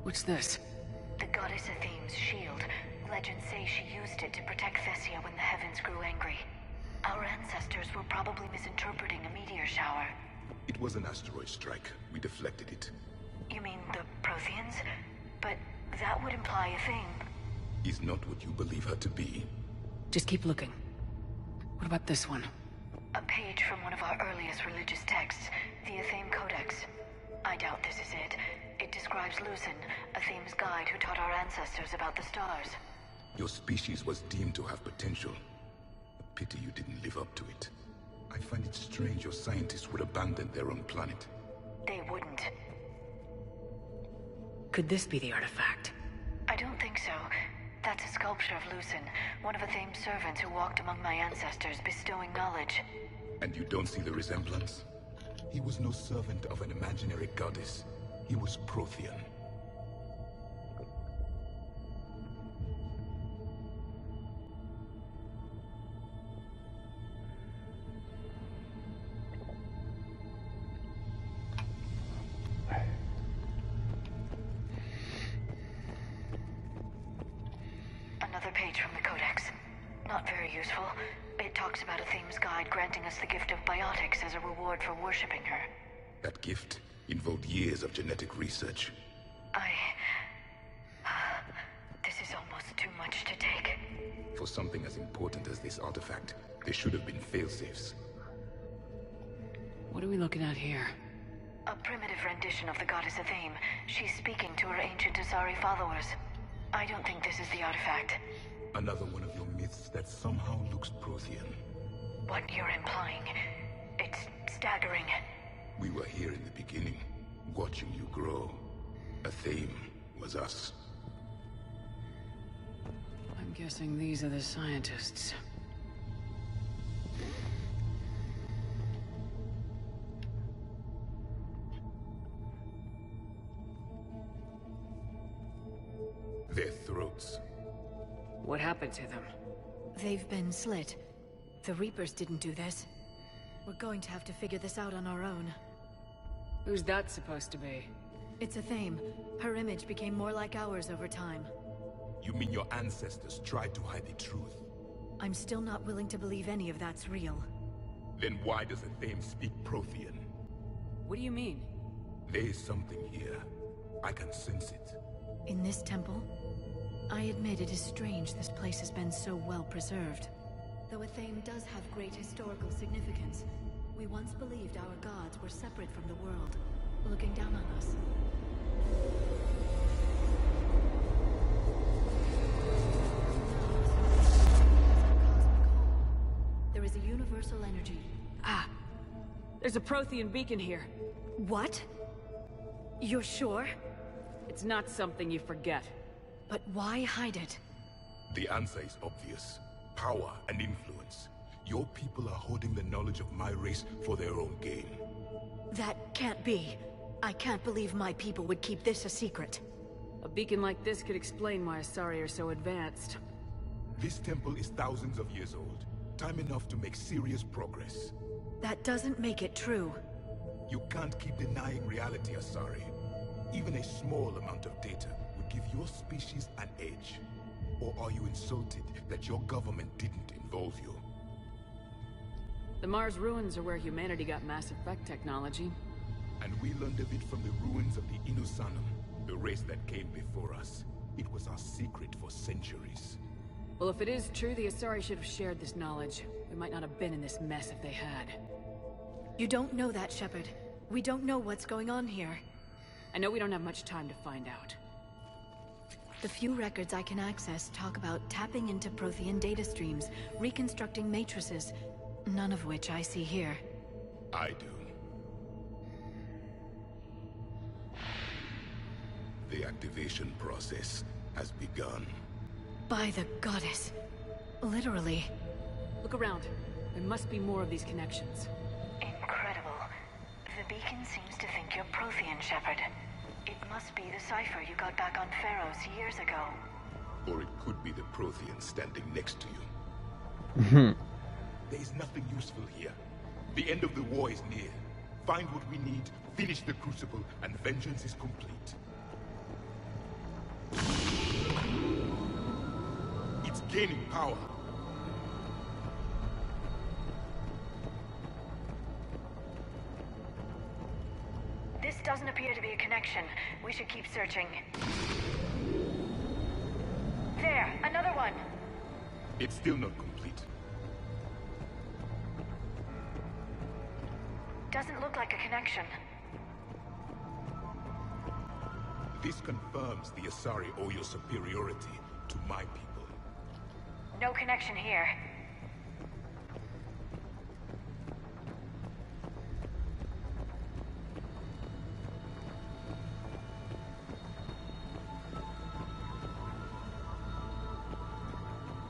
What's this? The goddess Athame's shield. Legends say she used it to protect Thessia when the heavens grew angry. Our ancestors were probably misinterpreting a meteor shower. It was an asteroid strike. We deflected it. You mean the Protheans? But that would imply Athame. Is not what you believe her to be. Just keep looking. What about this one? A page from one of our earliest religious texts, the Athame Codex. I doubt this is it. It describes Lucen, Athame's guide who taught our ancestors about the stars. Your species was deemed to have potential. A pity you didn't live up to it. I find it strange your scientists would abandon their own planet. They wouldn't. Could this be the artifact? I don't think so. That's a sculpture of Lucen, one of Athame's servants who walked among my ancestors, bestowing knowledge. And you don't see the resemblance? He was no servant of an imaginary goddess. He was Prothean. Another page from the Codex. Not very useful. It talks about Athame's guide granting us the gift of biotics as a reward for worshipping her. That gift involved years of genetic research. This is almost too much to take. For something as important as this artifact, there should have been failsafes. What are we looking at here? A primitive rendition of the goddess Athame. She's speaking to her ancient Asari followers. I don't think this is the artifact. Another one of your myths that somehow looks Prothean. What you're implying, it's staggering. We were here in the beginning, watching you grow. Athame was us. I'm guessing these are the scientists. Their throats. What happened to them? They've been slit. The Reapers didn't do this. We're going to have to figure this out on our own. Who's that supposed to be? It's Athame. Her image became more like ours over time. You mean your ancestors tried to hide the truth? I'm still not willing to believe any of that's real. Then why does Athame speak Prothean? What do you mean? There is something here. I can sense it. In this temple? I admit it is strange this place has been so well preserved. Though Athame does have great historical significance, we once believed our gods were separate from the world, looking down on us. There is a universal energy. Ah! There's a Prothean beacon here. What? You're sure? It's not something you forget. But why hide it? The answer is obvious. Power and influence. Your people are holding the knowledge of my race for their own gain. That can't be. I can't believe my people would keep this a secret. A beacon like this could explain why Asari are so advanced. This temple is thousands of years old. Time enough to make serious progress. That doesn't make it true. You can't keep denying reality, Asari. Even a small amount of data would give your species an edge. Or are you insulted that your government didn't involve you? The Mars ruins are where humanity got Mass Effect technology. And we learned of it from the ruins of the Inusanum, the race that came before us. It was our secret for centuries. Well, if it is true, the Asari should have shared this knowledge. We might not have been in this mess if they had. You don't know that, Shepard. We don't know what's going on here. I know we don't have much time to find out. The few records I can access talk about tapping into Prothean data streams, reconstructing matrices, none of which I see here. I do. The activation process has begun. By the goddess. Literally. Look around. There must be more of these connections. Incredible. The beacon seems to think you're Prothean, Shepard. It must be the cipher you got back on Pharaohs years ago. Or it could be the Prothean standing next to you. There is nothing useful here. The end of the war is near. Find what we need, finish the Crucible, and vengeance is complete. It's gaining power. This doesn't appear to be a connection. We should keep searching. There, another one. It's still not complete. Doesn't look like a connection. This confirms the Asari owe your superiority to my people. No connection here.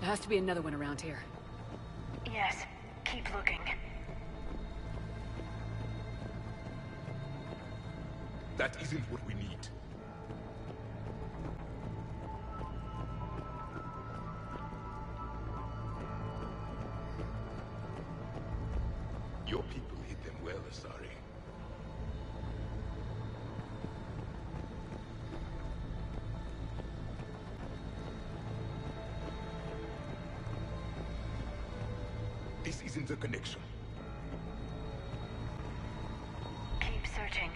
There has to be another one around here. Yes, keep looking. That isn't what we need. Your people hid them well, Asari. This isn't a connection. Keep searching.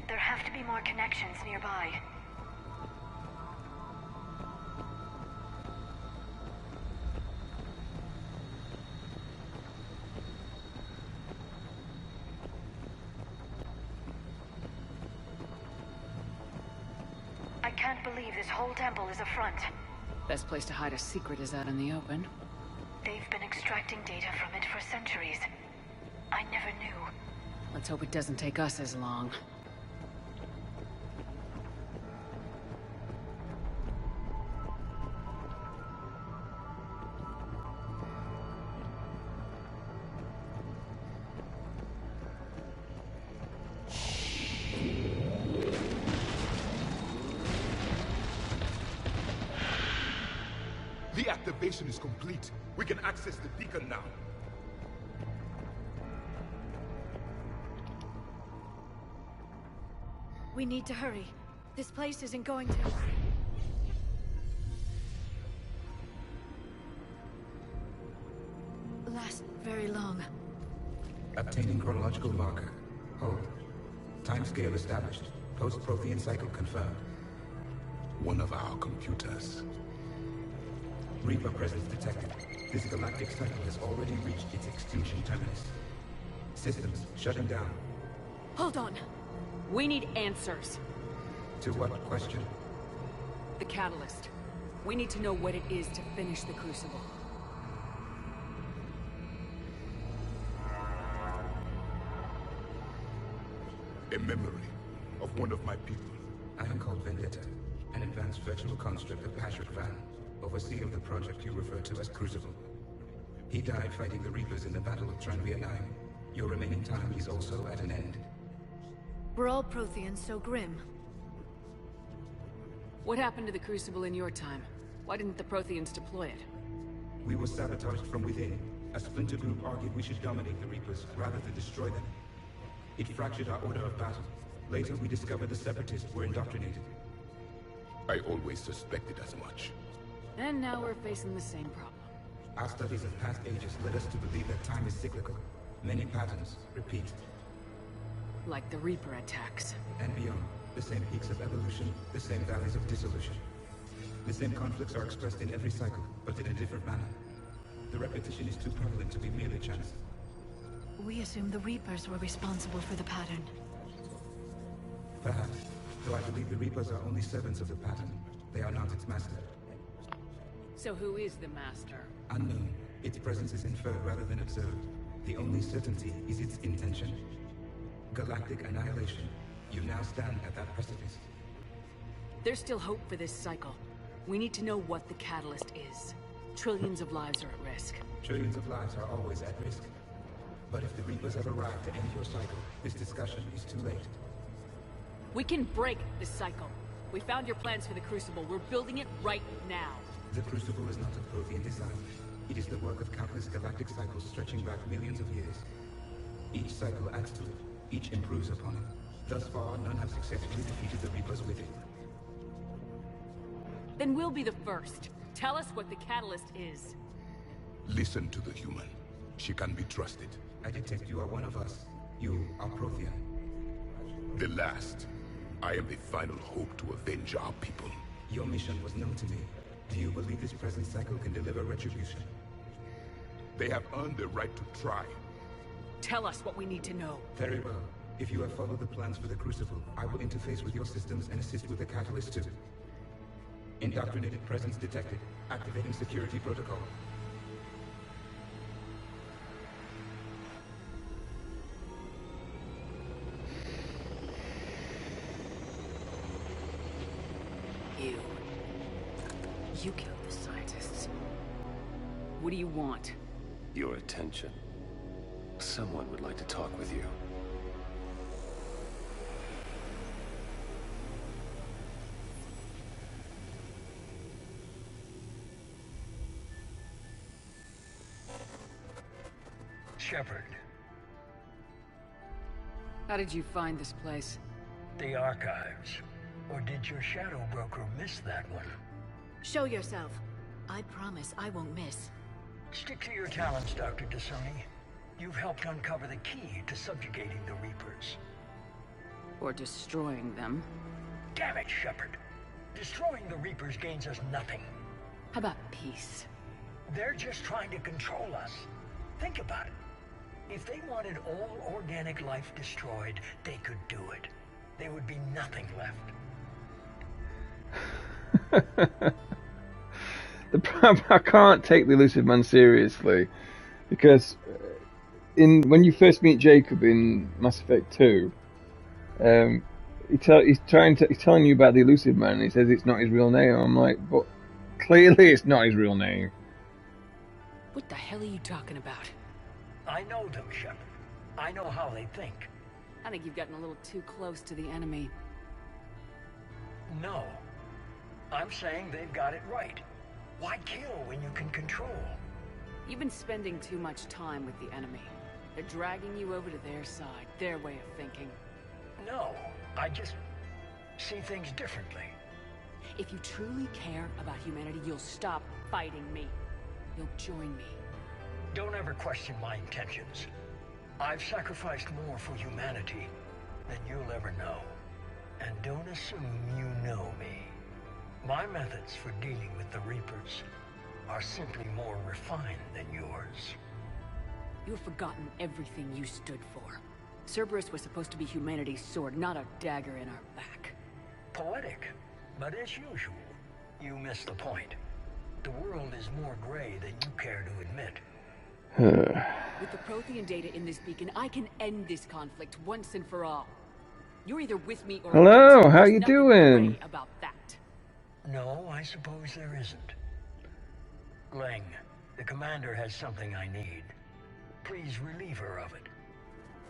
There have to be more connections nearby. I can't believe this whole temple is a front. Best place to hide a secret is out in the open. They've been extracting data from it for centuries. I never knew. Let's hope it doesn't take us as long. The activation is complete. We can access the beacon now. We need to hurry. This place isn't going to... last very long. Obtaining chronological marker. Hold. Timescale established. Post-Prothean cycle confirmed. One of our computers. Reaper presence detected. This galactic cycle has already reached its extinction terminus. Systems shutting down. Hold on. We need answers. To what question? The catalyst. We need to know what it is to finish the Crucible. A memory of one of my people. I am called Vendetta, an advanced virtual construct of Patrick Van, overseer of the project you refer to as Crucible. He died fighting the Reapers in the Battle of Tranvia 9. Your remaining time is also at an end. Were all Protheans so grim? What happened to the Crucible in your time? Why didn't the Protheans deploy it? We were sabotaged from within. A splinter group argued we should dominate the Reapers rather than destroy them. It fractured our order of battle. Later, we discovered the Separatists were indoctrinated. I always suspected as much. And now we're facing the same problem. Our studies of past ages led us to believe that time is cyclical. Many patterns repeat. Like the Reaper attacks. And beyond. The same peaks of evolution, the same valleys of dissolution. The same conflicts are expressed in every cycle, but in a different manner. The repetition is too prevalent to be merely chance. We assume the Reapers were responsible for the pattern. Perhaps, though I believe the Reapers are only servants of the pattern. They are not its master. So who is the master? Unknown. Its presence is inferred rather than observed. The only certainty is its intention. Galactic annihilation. You now stand at that precipice. There's still hope for this cycle. We need to know what the catalyst is. Trillions of lives are at risk. Trillions of lives are always at risk. But if the Reapers have arrived to end your cycle, this discussion is too late. We can break this cycle. We found your plans for the Crucible. We're building it right now. The Crucible is not of Prothean design. It is the work of countless galactic cycles stretching back millions of years. Each cycle adds to it. Each improves upon it. Thus far, none have successfully defeated the Reapers with it. Then we'll be the first. Tell us what the catalyst is. Listen to the human. She can be trusted. I detect you are one of us. You are Prothean. The last. I am the final hope to avenge our people. Your mission was known to me. Do you believe this present cycle can deliver retribution? They have earned the right to try. Tell us what we need to know. Very well. If you have followed the plans for the Crucible, I will interface with your systems and assist with the catalyst too. Indoctrinated presence detected. Activating security protocol. You killed the scientists. What do you want? Your attention. Someone would like to talk with you. Shepard. How did you find this place? The archives. Or did your shadow broker miss that one? Show yourself. I promise I won't miss. Stick to your talents, Dr. Dasoni. You've helped uncover the key to subjugating the Reapers. Or destroying them. Damn it, Shepard. Destroying the Reapers gains us nothing. How about peace? They're just trying to control us. Think about it. If they wanted all organic life destroyed, they could do it. There would be nothing left. The problem, I can't take the Elusive Man seriously because when you first meet Jacob in Mass Effect 2, he's telling you about the Elusive Man. And he says it's not his real name. I'm like, but clearly it's not his real name. What the hell are you talking about? I know them, Shepard. I know how they think. I think you've gotten a little too close to the enemy. No. I'm saying they've got it right. Why kill when you can control? You've been spending too much time with the enemy. They're dragging you over to their side, their way of thinking. No, I just see things differently. If you truly care about humanity, you'll stop fighting me. You'll join me. Don't ever question my intentions. I've sacrificed more for humanity than you'll ever know. And don't assume you know me. My methods for dealing with the Reapers are simply more refined than yours. You've forgotten everything you stood for. Cerberus was supposed to be humanity's sword, not a dagger in our back. Poetic, but as usual, you miss the point. The world is more gray than you care to admit. With the Prothean data in this beacon, I can end this conflict once and for all. You're either with me or hello, how you doing? About that. No, I suppose there isn't. Leng, the commander has something I need. Please relieve her of it.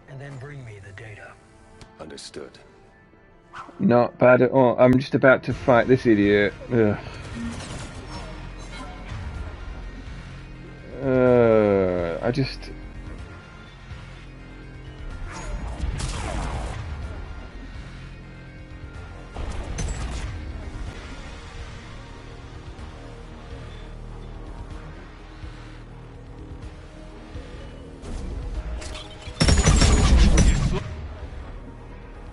And then bring me the data. Understood. Not bad at all. I'm just about to fight this idiot. Ugh. I just...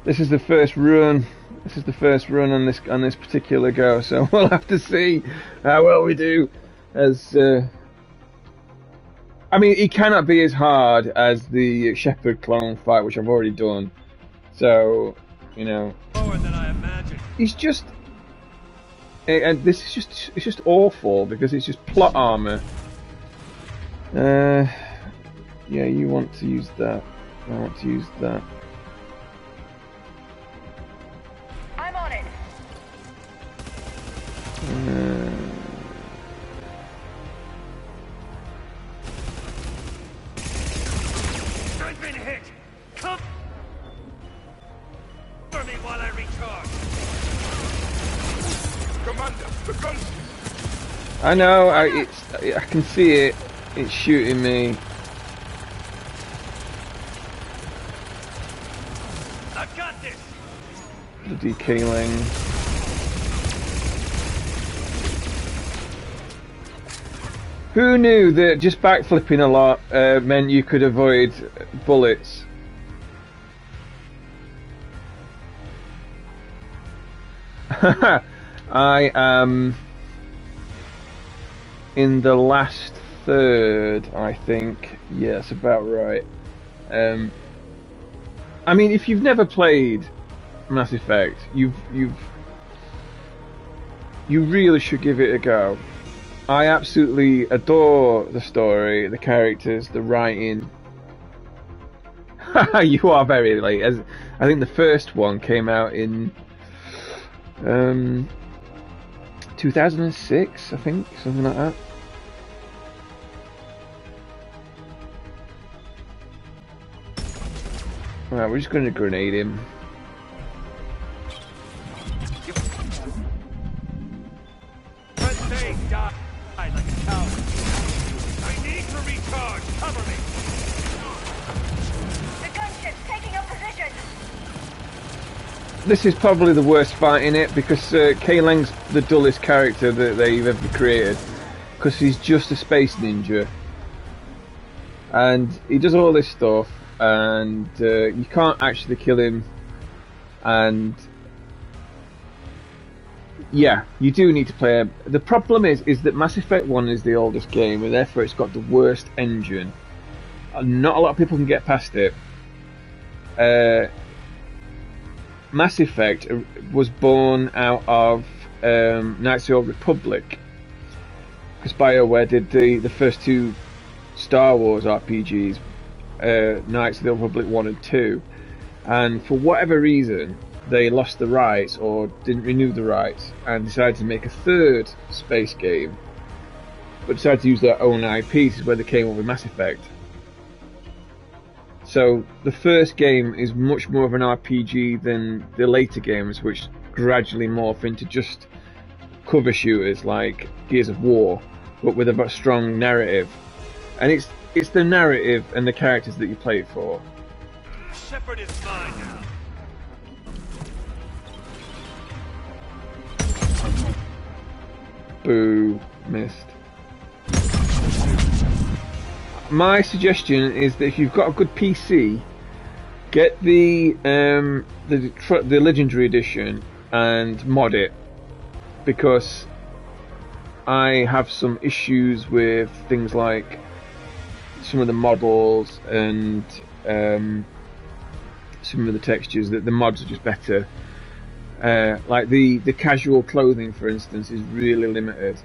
This is the first run. This is the first run on this particular go, so we'll have to see how well we do. As I mean, it cannot be as hard as the Shepard clone fight, which I've already done. So, you know, Lower than I imagined. he's just, and this is it's just awful because it's just plot armor. Yeah, you want to use that. I want to use that. I'm on it. I've been hit. Come for me while I recharge. Commander, the guns. I know. I can see it. It's shooting me. I've got this. Bloody K-Lang. Who knew that just backflipping a lot meant you could avoid bullets? I am in the last third, I think. Yeah, that's about right. I mean, if you've never played Mass Effect, you really should give it a go. I absolutely adore the story, the characters, the writing. You are very late. As I think the first one came out in 2006, I think, something like that. Alright, we're just going to grenade him. Like a coward. I need to recharge. Cover me. The gunship's taking up position. This is probably the worst fight in it because K-Lang's the dullest character that they've ever created because he's just a space ninja and he does all this stuff and you can't actually kill him, and yeah, you do need to play him. The problem is that Mass Effect 1 is the oldest game and therefore it's got the worst engine. Not a lot of people can get past it. Mass Effect was born out of Knights of the Old Republic because BioWare did the first two Star Wars RPGs, Knights of the Old Republic 1 and 2, and for whatever reason they lost the rights or didn't renew the rights and decided to make a third space game, but decided to use their own IP. This is where they came up with Mass Effect. So the first game is much more of an RPG than the later games, which gradually morph into just cover shooters like Gears of War, but with a strong narrative. And it's the narrative and the characters that you play it for. Shepard is mine now. Boo, missed. My suggestion is that if you've got a good PC, get the Legendary Edition and mod it, because I have some issues with things like some of the models and some of the textures. That the mods are just better. Like the casual clothing, for instance, is really limited.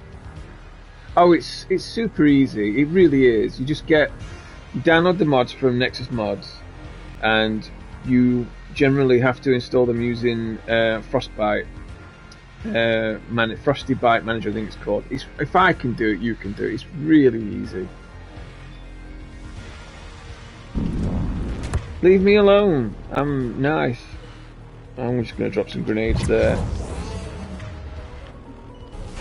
Oh, it's super easy. It really is. You download the mods from Nexus Mods, and you generally have to install them using Frostbite. Frosty Bite Manager, I think it's called. If I can do it, you can do it. It's really easy. Leave me alone. I'm nice. I'm just going to drop some grenades there.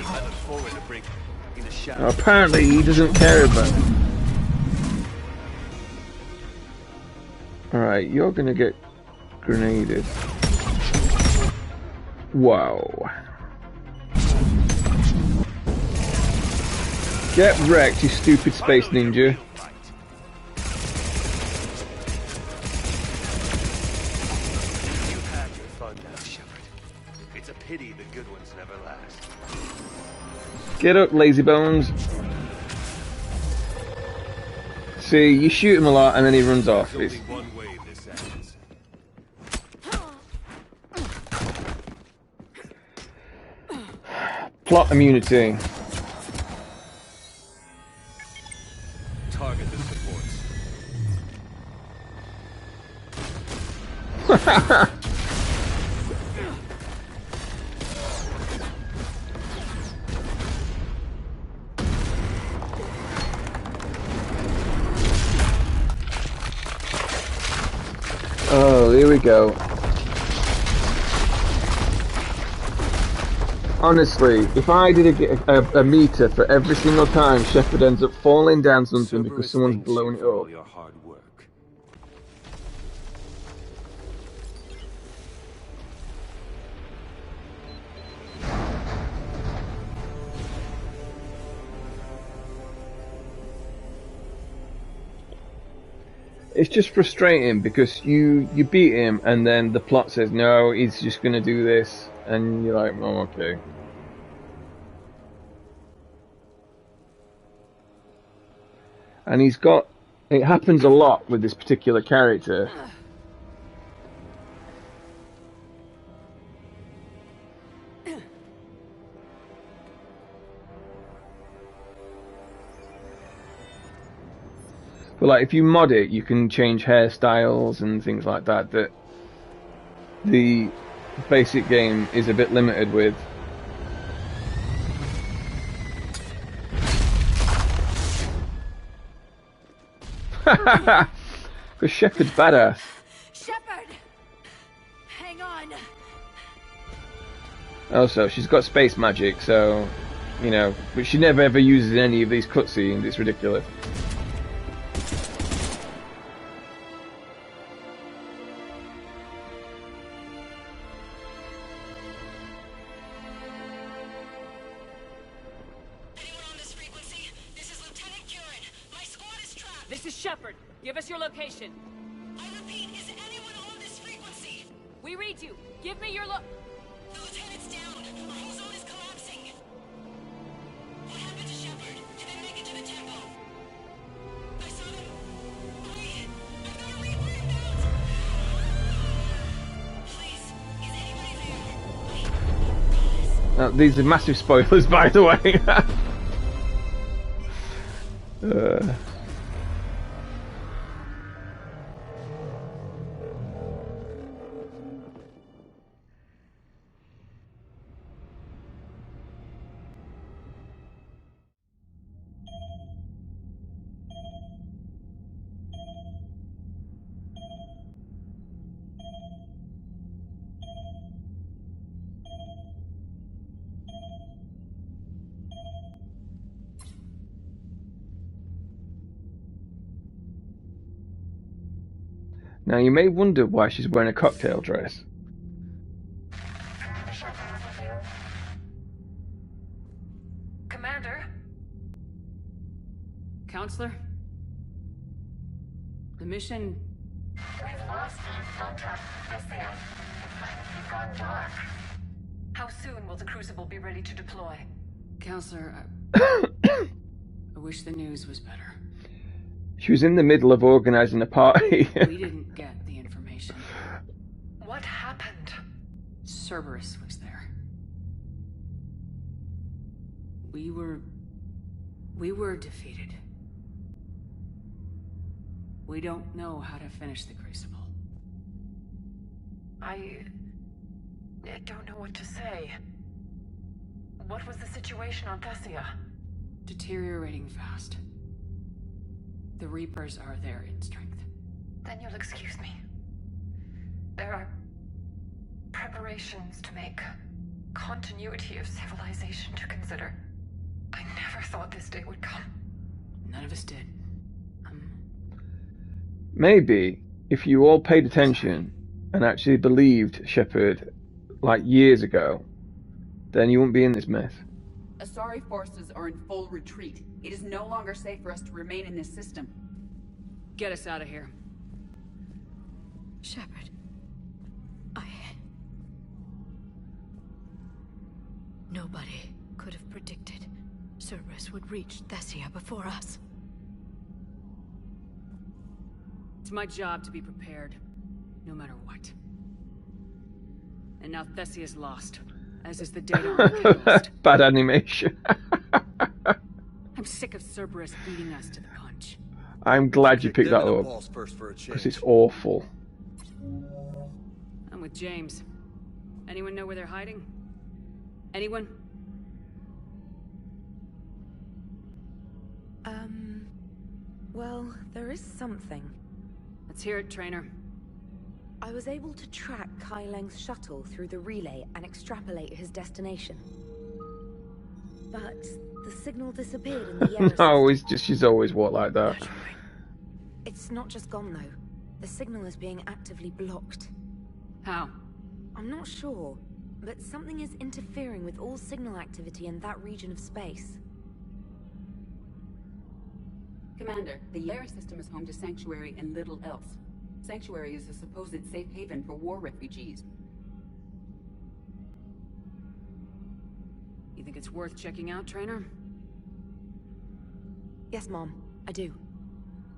I look forward to breaking the shadow. Apparently he doesn't care about it. Alright, you're going to get grenaded. Whoa. Get wrecked, you stupid space ninja. Get up, lazy bones. See, you shoot him a lot and then he runs off. It's... Plot immunity. Target the supports. Oh, here we go. Honestly, if I did a meter for every single time Shepard ends up falling down something because someone's blown it up. Your hard work. It's just frustrating because you beat him and then the plot says no, he's just gonna do this, and you're like, oh, okay. And he's got, it happens a lot with this particular character. But like, if you mod it, you can change hairstyles and things like that that the basic game is a bit limited with. Because Shepard's badass. Shepard! Hang on. Also, she's got space magic, so, you know, but she never ever uses any of these cutscenes. It's ridiculous. This is Shepard. Give us your location. I repeat, is anyone on this frequency? We read you. Give me your The lieutenant's down. Our whole zone is collapsing. What happened to Shepard? Did they make it to the temple? I saw them. I've got a Reaper inbound. Please, is anybody there? Now, these are massive spoilers, by the way. Now, you may wonder why she's wearing a cocktail dress. Commander? Counselor? The mission... We've lost contact with them. You've gone dark. How soon will the Crucible be ready to deploy? Counselor, I wish the news was better. She was in the middle of organising a party. We didn't get the information. What happened? Cerberus was there. We were defeated. We don't know how to finish the Crucible. I don't know what to say. What was the situation on Thessia? Deteriorating fast. The Reapers are there in strength. Then you'll excuse me. There are preparations to make, continuity of civilization to consider. I never thought this day would come. None of us did. Maybe if you all paid attention and actually believed Shepard like years ago, then you wouldn't be in this mess. Asari forces are in full retreat. It is no longer safe for us to remain in this system. Get us out of here. Shepard, Nobody could have predicted Cerberus would reach Thessia before us. It's my job to be prepared, no matter what. And now Thessia's lost, as is the data on the catalyst. Bad animation. I'm sick of Cerberus beating us to the punch. I'm glad you picked that up, because it's awful. I'm with James. Anyone know where they're hiding? Anyone? Well, there is something. Let's hear it, Trainer. I was able to track Kai Leng's shuttle through the relay and extrapolate his destination. But the signal disappeared in the air. No, she's always walked like that. It's not just gone, though. The signal is being actively blocked. How? I'm not sure, but something is interfering with all signal activity in that region of space. Commander, the Yara system is home to Sanctuary and little else. Sanctuary is a supposed safe haven for war refugees. You think it's worth checking out, Trainer? Yes, Mom, I do.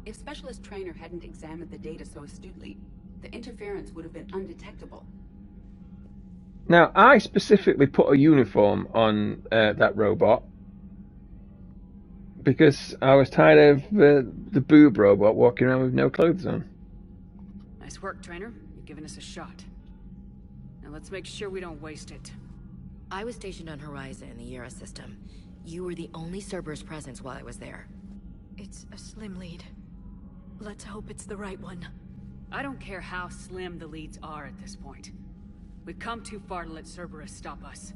If Specialist Trainer hadn't examined the data so astutely, the interference would have been undetectable. Now, I specifically put a uniform on that robot because I was tired of the boob robot walking around with no clothes on. Nice work, Trainer. You've given us a shot. Now let's make sure we don't waste it. I was stationed on Horizon in the Yara system. You were the only Cerberus presence while I was there. It's a slim lead. Let's hope it's the right one. I don't care how slim the leads are at this point. We've come too far to let Cerberus stop us.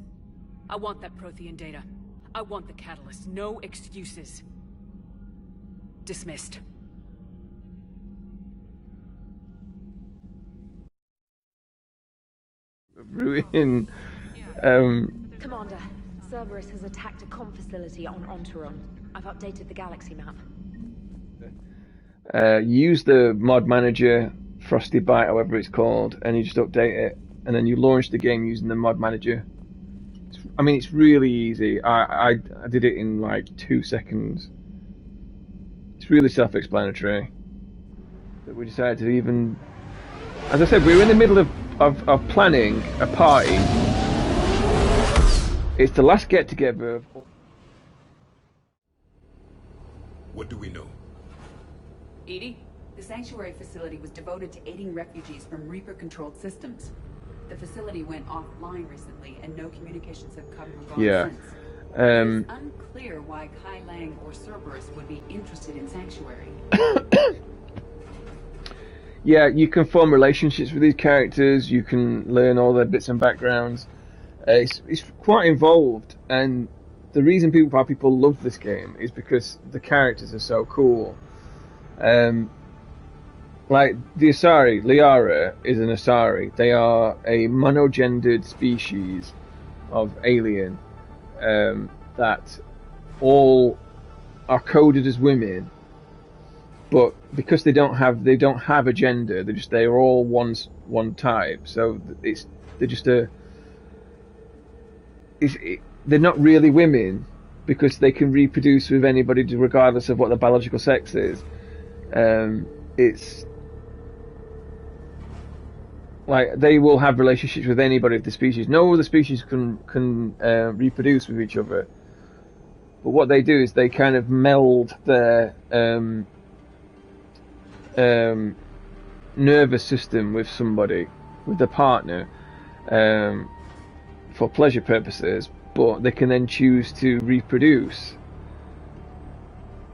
I want that Prothean data. I want the catalyst. No excuses. Dismissed. Ruin. Commander, Cerberus has attacked a comm facility on Ontaron. I've updated the galaxy map. Use the mod manager, Frosty Bite, however it's called, and you just update it, and then you launch the game using the mod manager. I mean, it's really easy. I did it in like 2 seconds. It's really self-explanatory. That we decided to even, as I said, we were in the middle of planning a party. It's the last get-together. What do we know? Edie? The Sanctuary facility was devoted to aiding refugees from Reaper-controlled systems. The facility went offline recently, and no communications have come or gone since. It's unclear why Kai Lang or Cerberus would be interested in Sanctuary. Yeah, you can form relationships with these characters. You can learn all their bits and backgrounds. It's quite involved, and the reason why people love this game is because the characters are so cool. Like the Asari, Liara is an Asari. They are a monogendered species of alien that all are coded as women, but because they don't have a gender, they're all one type. So they're not really women because they can reproduce with anybody regardless of what their biological sex is. It's like they will have relationships with anybody of the species. No other species can reproduce with each other. But what they do is they kind of meld their nervous system with somebody, with their partner, for pleasure purposes. But they can then choose to reproduce,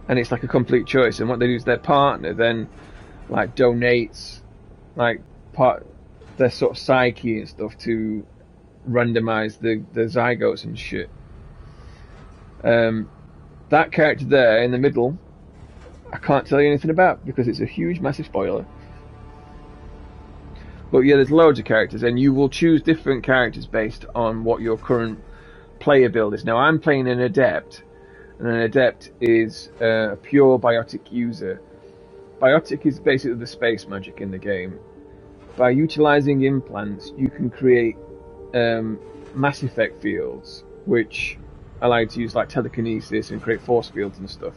and it's like a complete choice. And what they do is their partner then like donates like their sort of psyche and stuff to randomize the zygotes and shit. That character there in the middle, I can't tell you anything about because it's a huge, massive spoiler. But yeah, there's loads of characters, and you will choose different characters based on what your current player build is. Now, I'm playing an adept, and an adept is a pure biotic user. Biotic is basically the space magic in the game. By utilizing implants, you can create mass effect fields, which allow you to use like telekinesis and create force fields and stuff.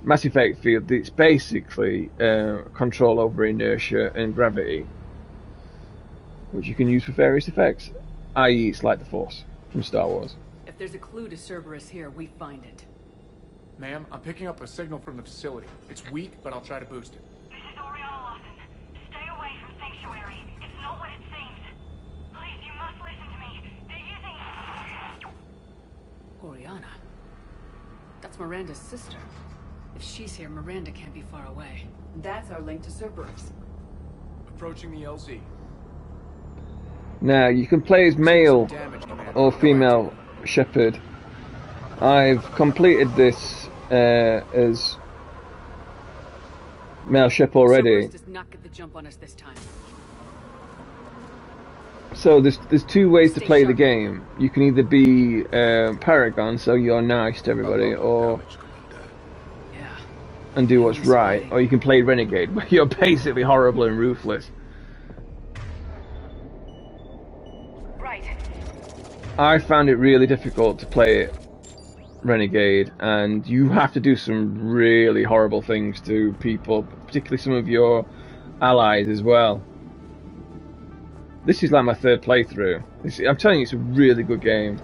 Mass Effect field, it's basically control over inertia and gravity, which you can use for various effects, i.e. it's like the Force from Star Wars. If there's a clue to Cerberus here, we find it. Ma'am, I'm picking up a signal from the facility. It's weak, but I'll try to boost it. This is Oriana Lawson. Stay away from Sanctuary. It's not what it seems. Please, you must listen to me. They're using... Oriana? That's Miranda's sister. If she's here, Miranda can't be far away. That's our link to Cerberus. Approaching the LZ. Now, you can play as male or female Shepard. I've completed this as male Shep already. Cerberus does not get the jump on us this time. So there's two ways to play the game. You can either be Paragon, so you're nice to everybody, or and do what's right, or you can play Renegade, where you're basically horrible and ruthless. Right. I found it really difficult to play Renegade, and you have to do some really horrible things to people, particularly some of your allies as well. This is like my third playthrough. I'm telling you, it's a really good game.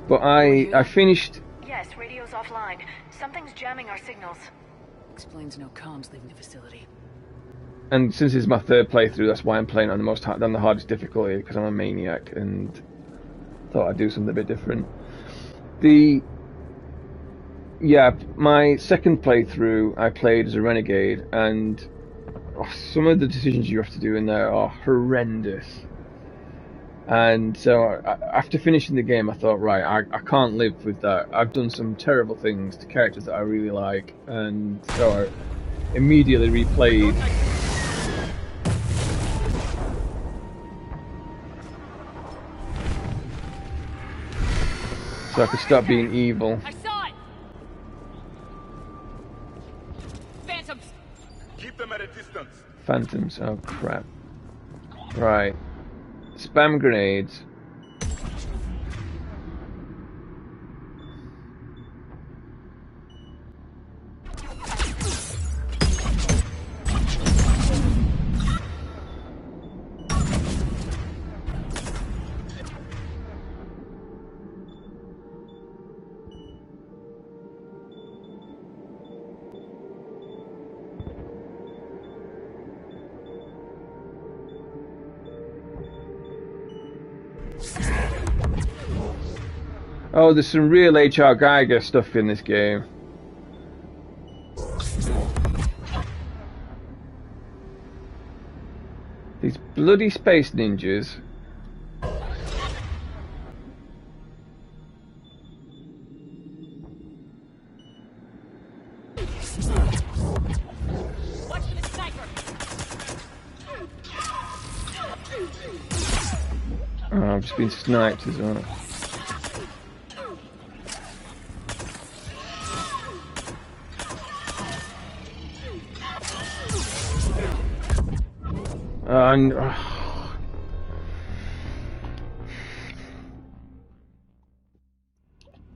But I finished... Yes, radio's offline. Something's jamming our signals. Explains no comms leaving the facility. And since it's my third playthrough, that's why I'm playing on the hardest difficulty, because I'm a maniac and thought I'd do something a bit different. My second playthrough I played as a Renegade, and some of the decisions you have to do in there are horrendous. And so after finishing the game, I thought, right, I can't live with that. I've done some terrible things to characters that I really like, and so I immediately replayed. So I could stop being evil. I saw it. Phantoms. Keep them at a distance. Phantoms, oh crap. Right. Spam grenades. Oh, there's some real H.R. Geiger stuff in this game. These bloody space ninjas. Watch for the sniper. Oh, I've just been sniped as well.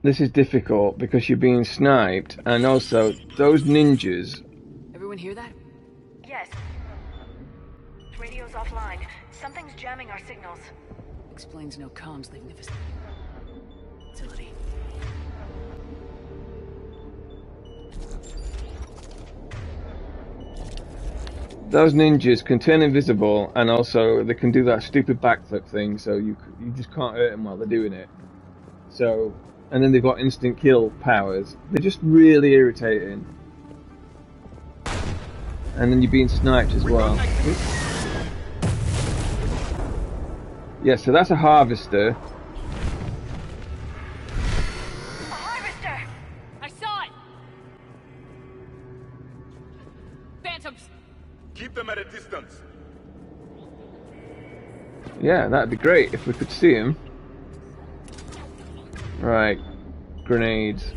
This is difficult because you're being sniped, and also those ninjas. Everyone hear that? Yes. Radio's offline. Something's jamming our signals. Explains no comms leaving the facility. Those ninjas can turn invisible, and also they can do that stupid backflip thing, so you just can't hurt them while they're doing it. So, and then they've got instant kill powers. They're just really irritating. And then you're being sniped as well. Yeah, so that's a harvester. Harvester! I saw it! Phantoms! Keep them at a distance. Yeah, that'd be great if we could see him. Right, grenades.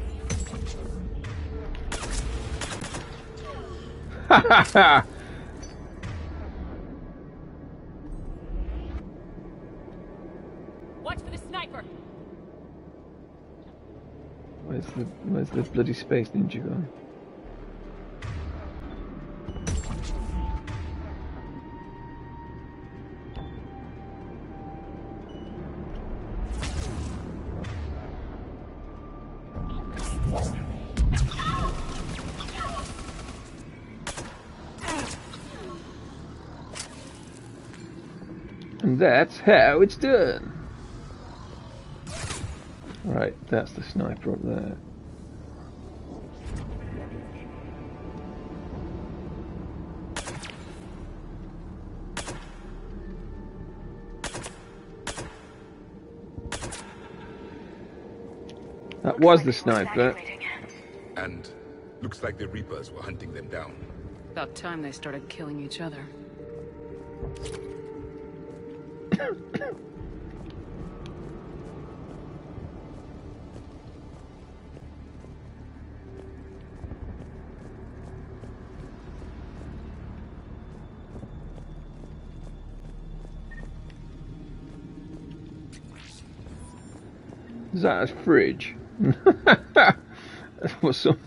Ha ha ha! Watch for Where's the bloody space ninja gone? And that's how it's done. Right, that's the sniper up there. That was the sniper. And looks like the Reapers were hunting them down. About time they started killing each other. Is that a fridge? What's some?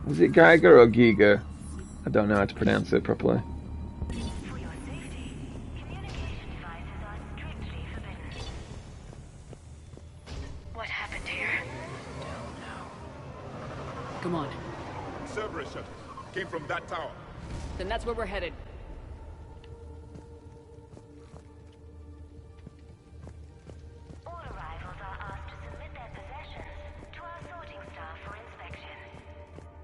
Is it Geiger or Giga? I don't know how to pronounce it properly. What happened here? Come on. Cerberus shuttle came from that tower. Then that's where we're headed. All arrivals are asked to submit their possessions to our sorting staff for inspection.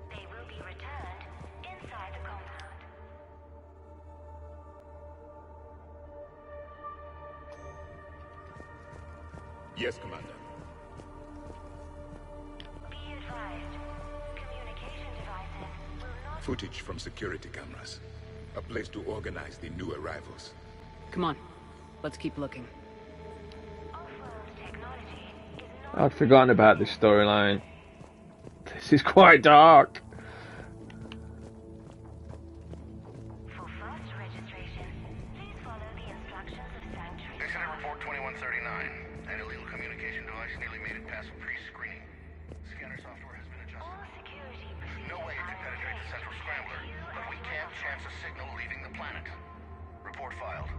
They will be returned inside the compound. Yes, Commander. Be advised, communication devices will not... Footage from security cameras. A place to organize the new arrivals. Come on. Let's keep looking. I'd forgotten about this storyline. This is quite dark. For fast registration, please follow the instructions of Sanctuary. Incident report 2139. An illegal communication device nearly made it past pre-screening. Scanner software has been adjusted. There's no way it can penetrate the central scrambler, but we can't chance a signal leaving the planet. Report filed.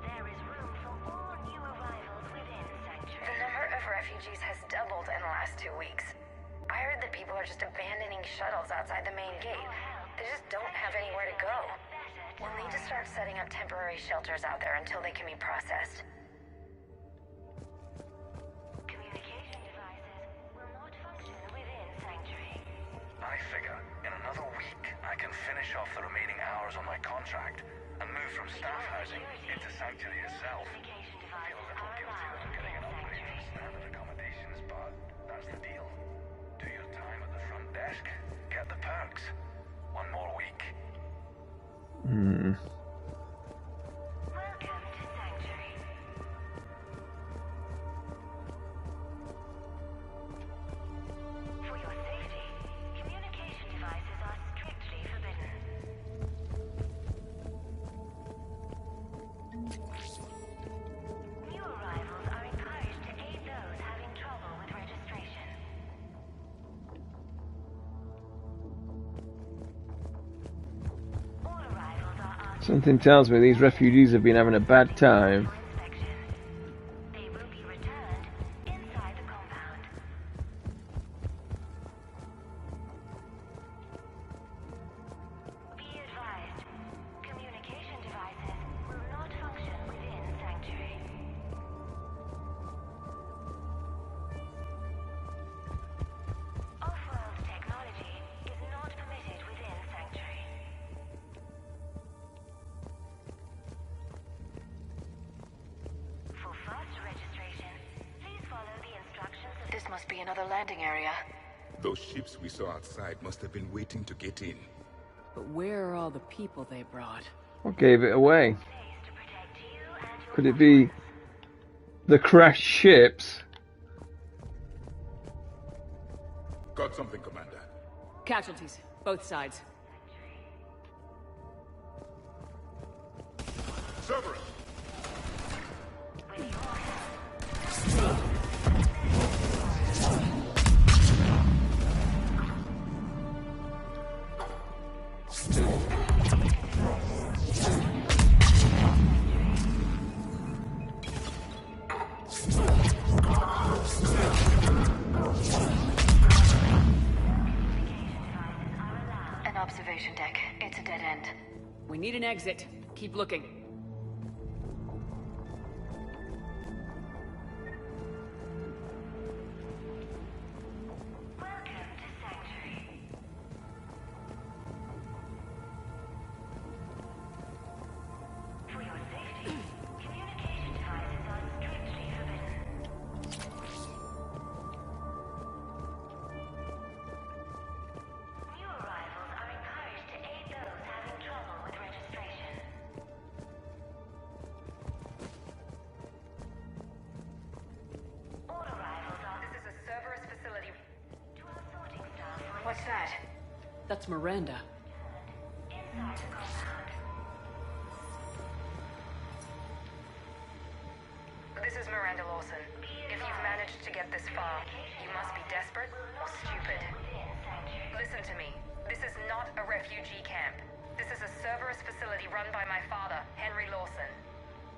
There is room for all new arrivals within Sanctuary. The number of refugees has doubled in the last 2 weeks. I heard that people are just abandoning shuttles outside the main gate. They just don't have anywhere to go. We'll need to start setting up temporary shelters out there until they can be processed. Communication devices will not function within Sanctuary. I figure in another week I can finish off the remaining hours on my contract and move from staff housing into Sanctuary itself. I feel a little guilty that I'm getting an upgrade from standard accommodations, but that's the deal. Do your time at the front desk, get the perks. One more week. Hmm. Welcome to Sanctuary. For your safety, communication devices are strictly forbidden. New arrivals are encouraged to aid those having trouble with registration. All arrivals are asked Something tells me these refugees have been having a bad time. for inspection. They will be returned inside the compound. Be advised, communication devices will not function within Sanctuary. Off-world technology is not permitted within Sanctuary. For faster registration, please follow the instructions of... This must be another landing area. Those ships we saw outside must have been waiting to get in. But where are all the people they brought? What gave it away? Could it be the crashed ships? Got something, Commander. Casualties, both sides. Cerberus! An observation deck. It's a dead end. We need an exit. Keep looking. What's that? That's Miranda. This is Miranda Lawson. If you've managed to get this far, you must be desperate or stupid. Listen to me. This is not a refugee camp. This is a Cerberus facility run by my father, Henry Lawson.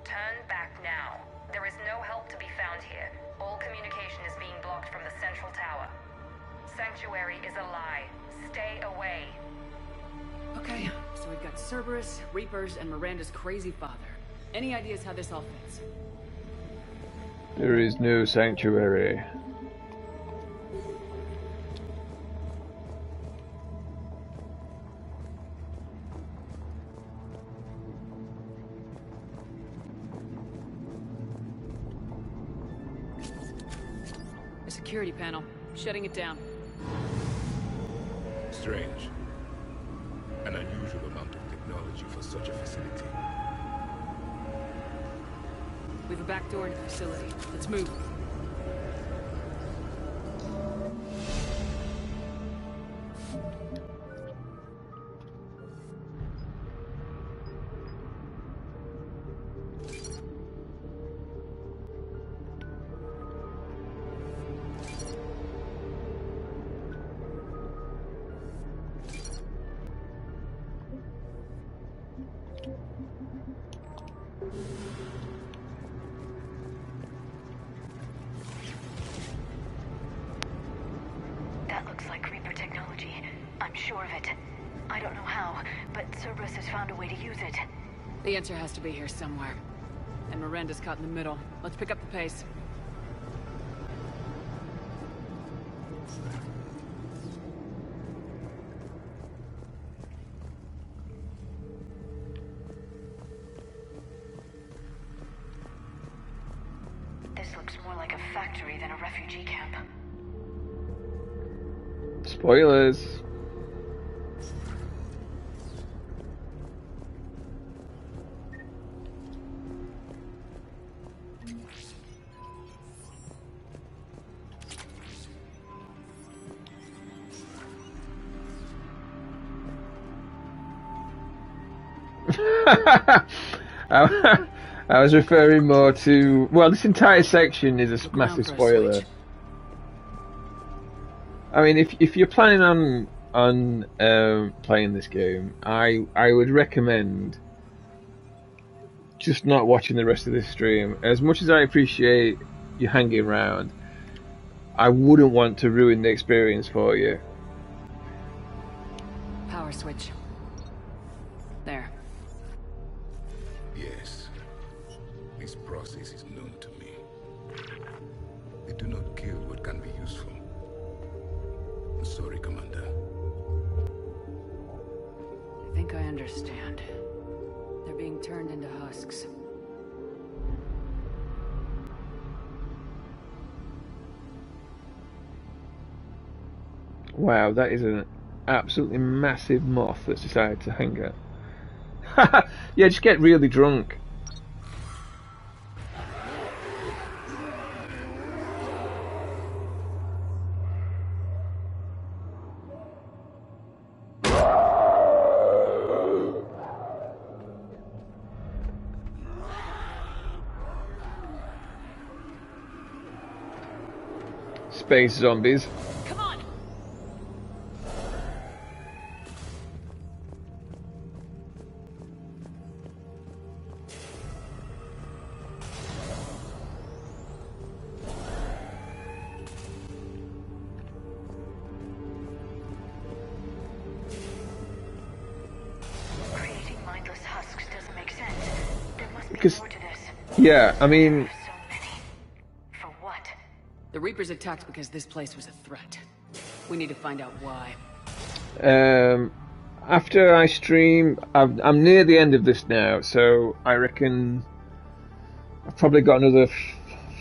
Turn back now. There is no help to be found here. All communication is being blocked from the central tower. Sanctuary is a lie. Stay away. Okay, so we've got Cerberus, Reapers, and Miranda's crazy father. Any ideas how this all fits? There is no sanctuary. A security panel. Shutting it down. Strange. An unusual amount of technology for such a facility. We have a back door into the facility. Let's move. That looks like Reaper technology. I'm sure of it. I don't know how, but Cerberus has found a way to use it. The answer has to be here somewhere. And Miranda's caught in the middle. Let's pick up the pace. This looks more like a factory than a refugee camp. Spoilers. I was referring more to, well, this entire section is a massive spoiler. I mean, if you're planning on playing this game, I would recommend just not watching the rest of this stream. As much as I appreciate you hanging around, I wouldn't want to ruin the experience for you. Power switch. There. Yes. This process is known to me. They do not kill what can be useful. I'm sorry, Commander. I think I understand. They're being turned into husks. Wow, that is an absolutely massive moth that's decided to hang out. Yeah, just get really drunk. space zombies. Come on. Creating mindless husks doesn't make sense. There must be Because, more to this. yeah, I mean, For what? The Reapers attacked because this place was a threat. We need to find out why. after I stream, I'm near the end of this now, so I reckon I've probably got another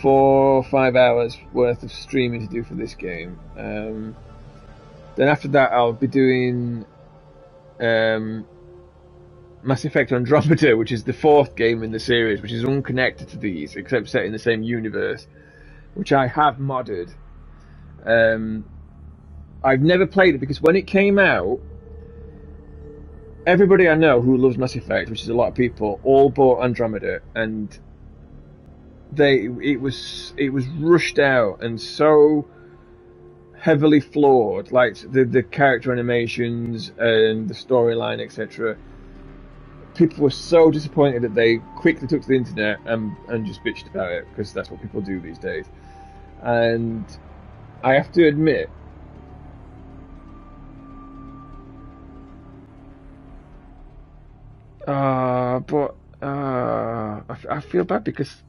4 or 5 hours worth of streaming to do for this game. Then after that, I'll be doing Mass Effect Andromeda, which is the 4th game in the series, which is unconnected to these, except set in the same universe, which I have modded. I've never played it because when it came out, everybody I know who loves Mass Effect, which is a lot of people, all bought Andromeda, and it was rushed out and so heavily flawed, like the character animations and the storyline, etc. People were so disappointed that they quickly took to the internet and just bitched about it, because that's what people do these days. And I have to admit, I feel bad because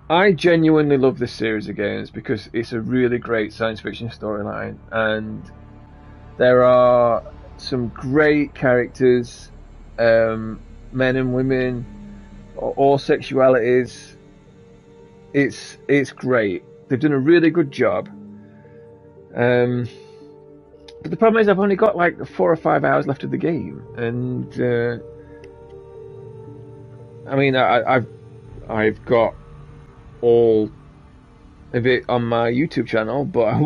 I genuinely love this series of games because it's a really great science fiction storyline, and there are some great characters, men and women, all sexualities. It's great. They've done a really good job. But the problem is I've only got like 4 or 5 hours left of the game, and I mean I've got all of it on my YouTube channel, but I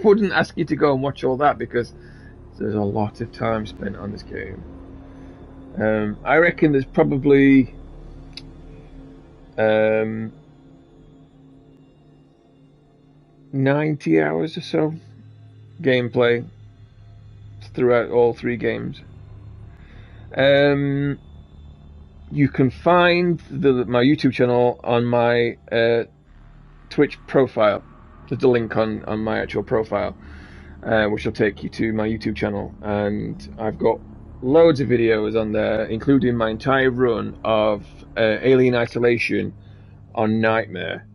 wouldn't ask you to go and watch all that because there's a lot of time spent on this game. I reckon there's probably 90 hours or so gameplay throughout all 3 games. You can find my YouTube channel on my Twitch profile. There's a link on my actual profile, which will take you to my YouTube channel, and I've got loads of videos on there, including my entire run of Alien Isolation on Nightmare,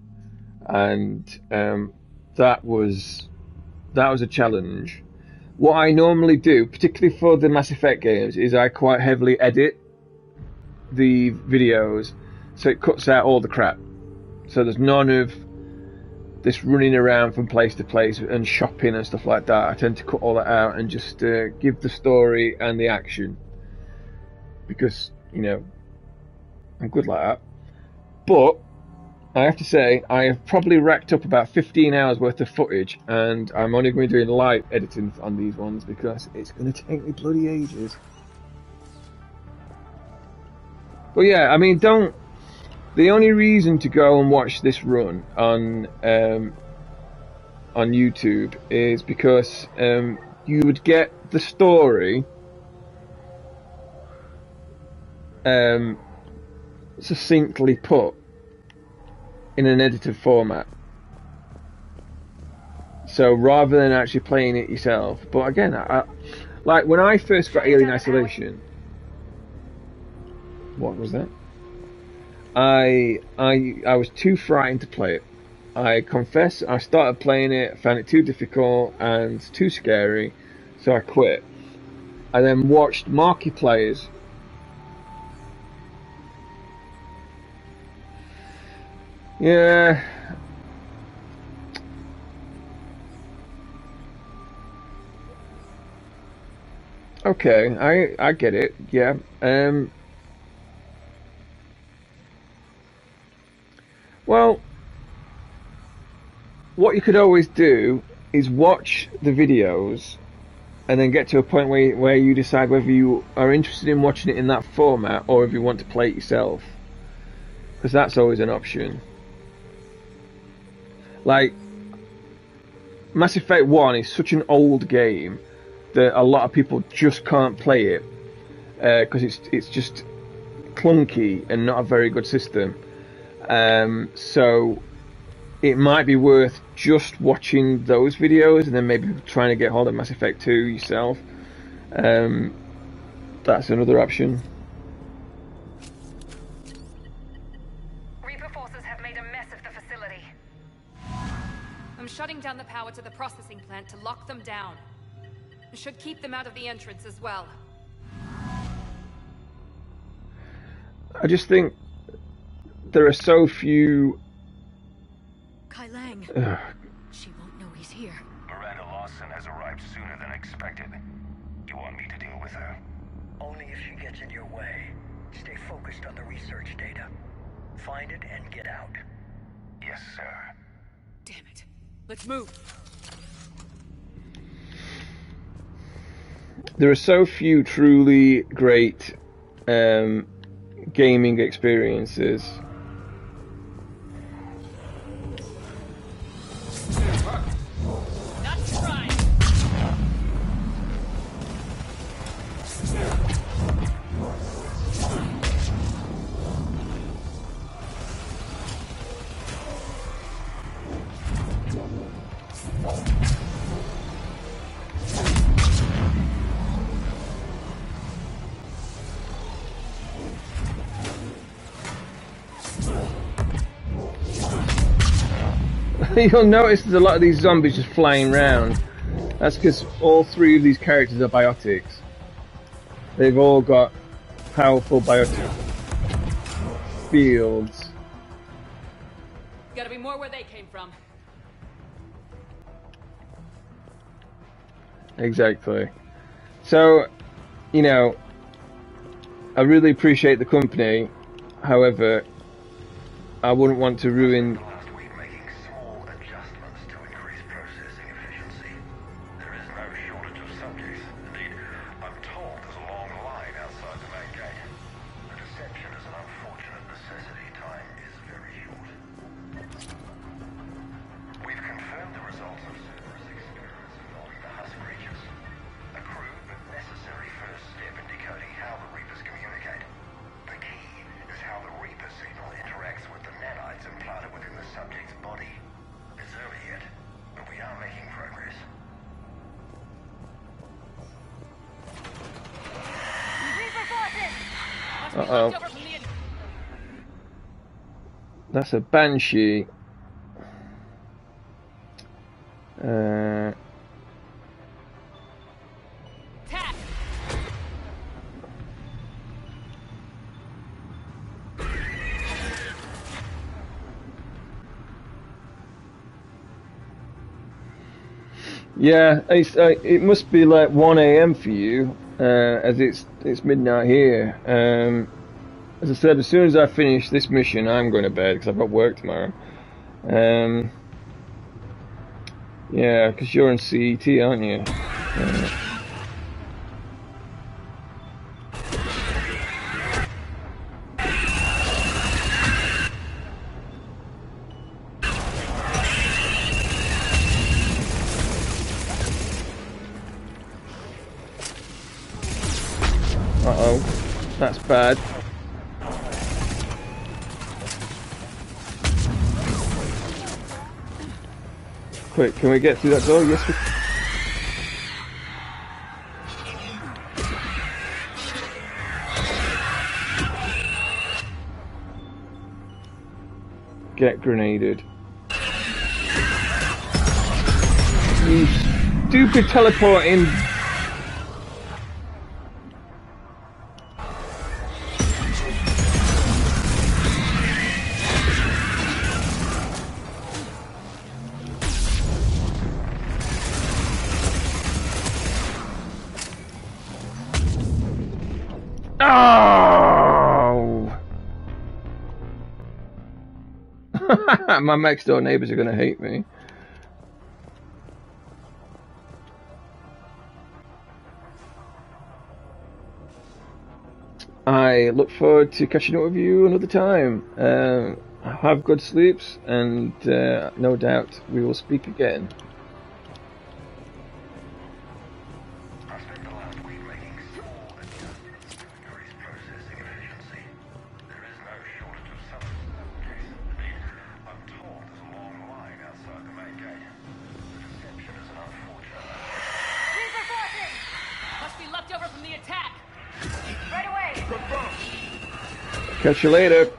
and that was a challenge. What I normally do, particularly for the Mass Effect games, is I quite heavily edit the videos so it cuts out all the crap. So there's none of this running around from place to place and shopping and stuff like that. I tend to cut all that out and just give the story and the action, because, you know, I'm good like that. But I have to say, I have probably racked up about 15 hours worth of footage, and I'm only going to be doing light editing on these ones because it's going to take me bloody ages. But yeah, I mean, the only reason to go and watch this run on YouTube is because you would get the story succinctly put in an edited format. So rather than actually playing it yourself, but again, like when I first got Alien Isolation, what was that? I was too frightened to play it. I confess, I started playing it, found it too difficult and too scary, so I quit. I then watched marquee players Yeah. Okay, I get it. Yeah. Well, what you could always do is watch the videos and then get to a point where you decide whether you are interested in watching it in that format or if you want to play it yourself, because that's always an option. Like, Mass Effect 1 is such an old game that a lot of people just can't play it because it's just clunky and not a very good system. So it might be worth just watching those videos and then maybe trying to get hold of Mass Effect 2 yourself. That's another option. Reaper forces have made a mess of the facility. I'm shutting down the power to the processing plant to lock them down. It should keep them out of the entrance as well. I just think there are so few... Kai Lang. Ugh. She won't know he's here. Miranda Lawson has arrived sooner than expected. You want me to deal with her? Only if she gets in your way. Stay focused on the research data. Find it and get out. Yes, sir. Damn it. Let's move. There are so few truly great gaming experiences. You'll notice there's a lot of these zombies just flying around. That's because all three of these characters are biotics. They've all got powerful biotic fields. Gotta be more where they came from. Exactly. So, you know, I really appreciate the company. However, I wouldn't want to ruin... Uh-oh. That's a Banshee. Yeah, it must be like 1 AM for you, as it's midnight here. As I said, as soon as I finish this mission, I'm going to bed because I've got work tomorrow. Yeah, because you're in CET, aren't you? Uh-oh, that's bad. Quick, can we get through that door? Yes, we can. Get grenaded. You stupid teleporting. Oh! My next door neighbors are going to hate me. I look forward to catching up with you another time. have good sleeps, and no doubt we will speak again. Catch you later.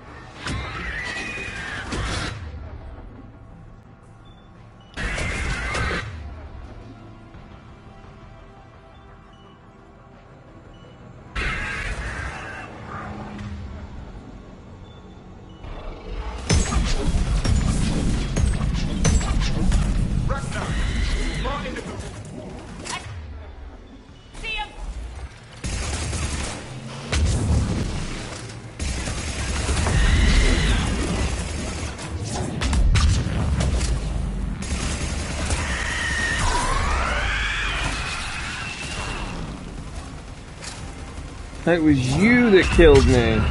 It was you that killed me.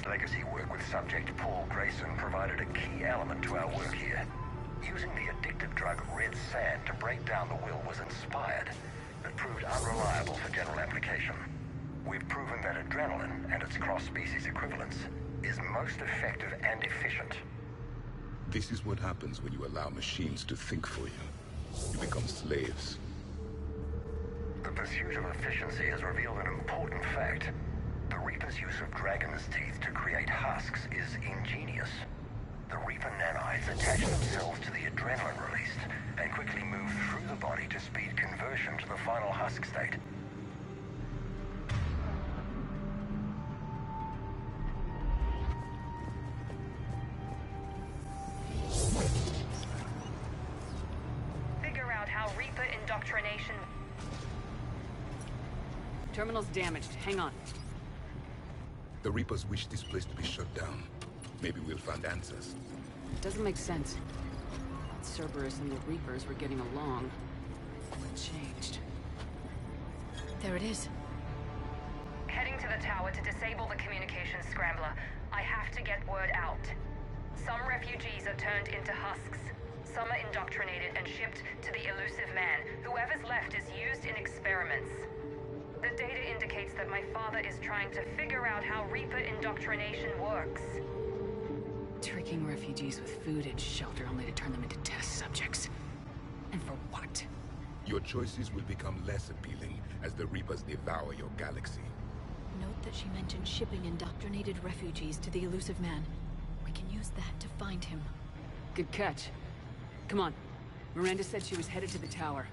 Legacy work with subject Paul Grayson provided a key element to our work here. Using the addictive drug red sand to break down the will was inspired, but proved unreliable for general application. We've proven that adrenaline and its cross-species equivalents is most effective and efficient. This is what happens when you allow machines to think for you. You become slaves. The pursuit of efficiency has revealed an important fact. The Reaper's use of dragon's teeth to create husks is ingenious. The Reaper nanites attach themselves to the adrenaline released and quickly move through the body to speed conversion to the final husk state. Figure out how Reaper indoctrination... Terminal's damaged. Hang on. The Reapers wish this place to be shut down. Maybe we'll find answers. It doesn't make sense. Cerberus and the Reapers were getting along. What changed? There it is. Heading to the tower to disable the communications scrambler. I have to get word out. Some refugees are turned into husks. Some are indoctrinated and shipped to the elusive man. Whoever's left is used in experiments. The data indicates that my father is trying to figure out how Reaper indoctrination works. Tricking refugees with food and shelter only to turn them into test subjects. And for what? Your choices will become less appealing as the Reapers devour your galaxy. Note that she mentioned shipping indoctrinated refugees to the elusive man. We can use that to find him. Good catch. Come on. Miranda said she was headed to the tower.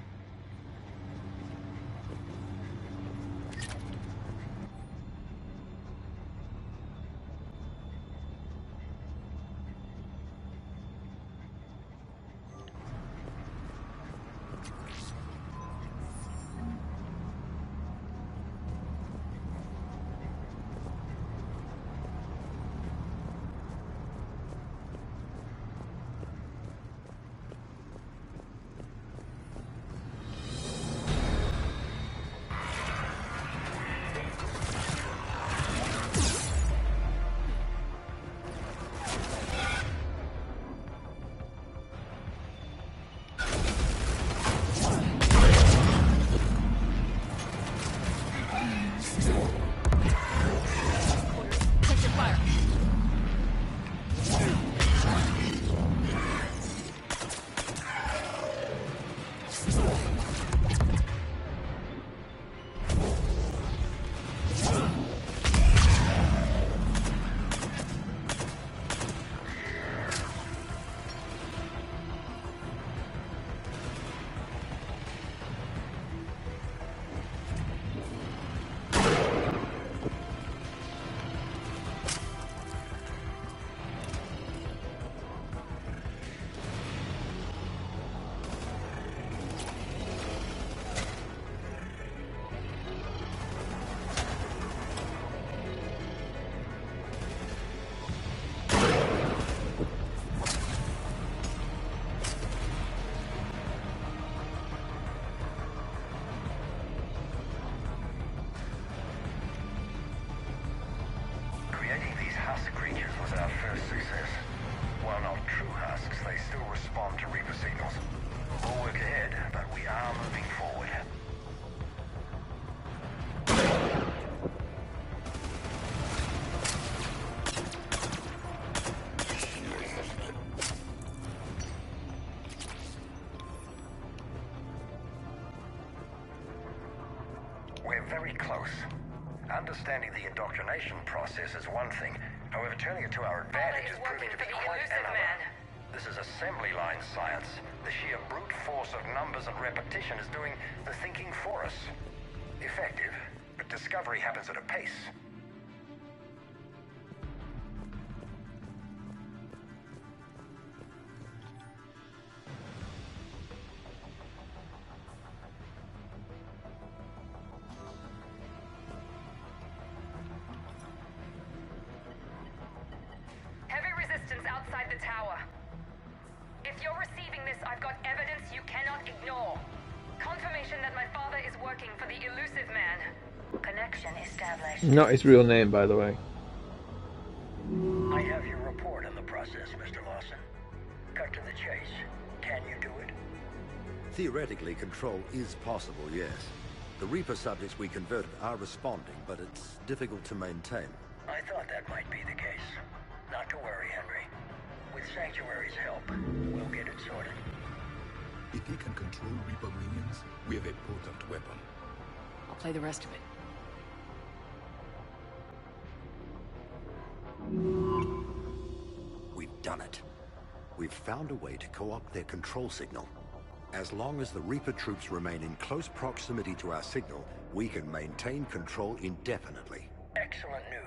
husks creatures was our first success. While not true husks, they still respond to Reaper signals. More work ahead, but we are moving forward. We're very close. Understanding the indoctrination process is one thing. However, turning it to our advantage is proving to be quite another. This is assembly line science. The sheer brute force of numbers and repetition is doing the thinking for us. Effective, but discovery happens at a pace. Heavy resistance outside the tower. If you're receiving this, I've got evidence you cannot ignore. Confirmation that my father is working for the elusive man. Connection established. Not his real name, by the way. I have your report on the process, Mr. Lawson. Cut to the chase. Can you do it? Theoretically, control is possible, yes. The Reaper subjects we converted are responding, but it's difficult to maintain. I thought that might be the case. Not to worry, Henry. With Sanctuary's help, we'll get it sorted. If he can control Reaper minions, we have a potent weapon. I'll play the rest of it. We've done it. We've found a way to co-opt their control signal. As long as the Reaper troops remain in close proximity to our signal, we can maintain control indefinitely. Excellent news.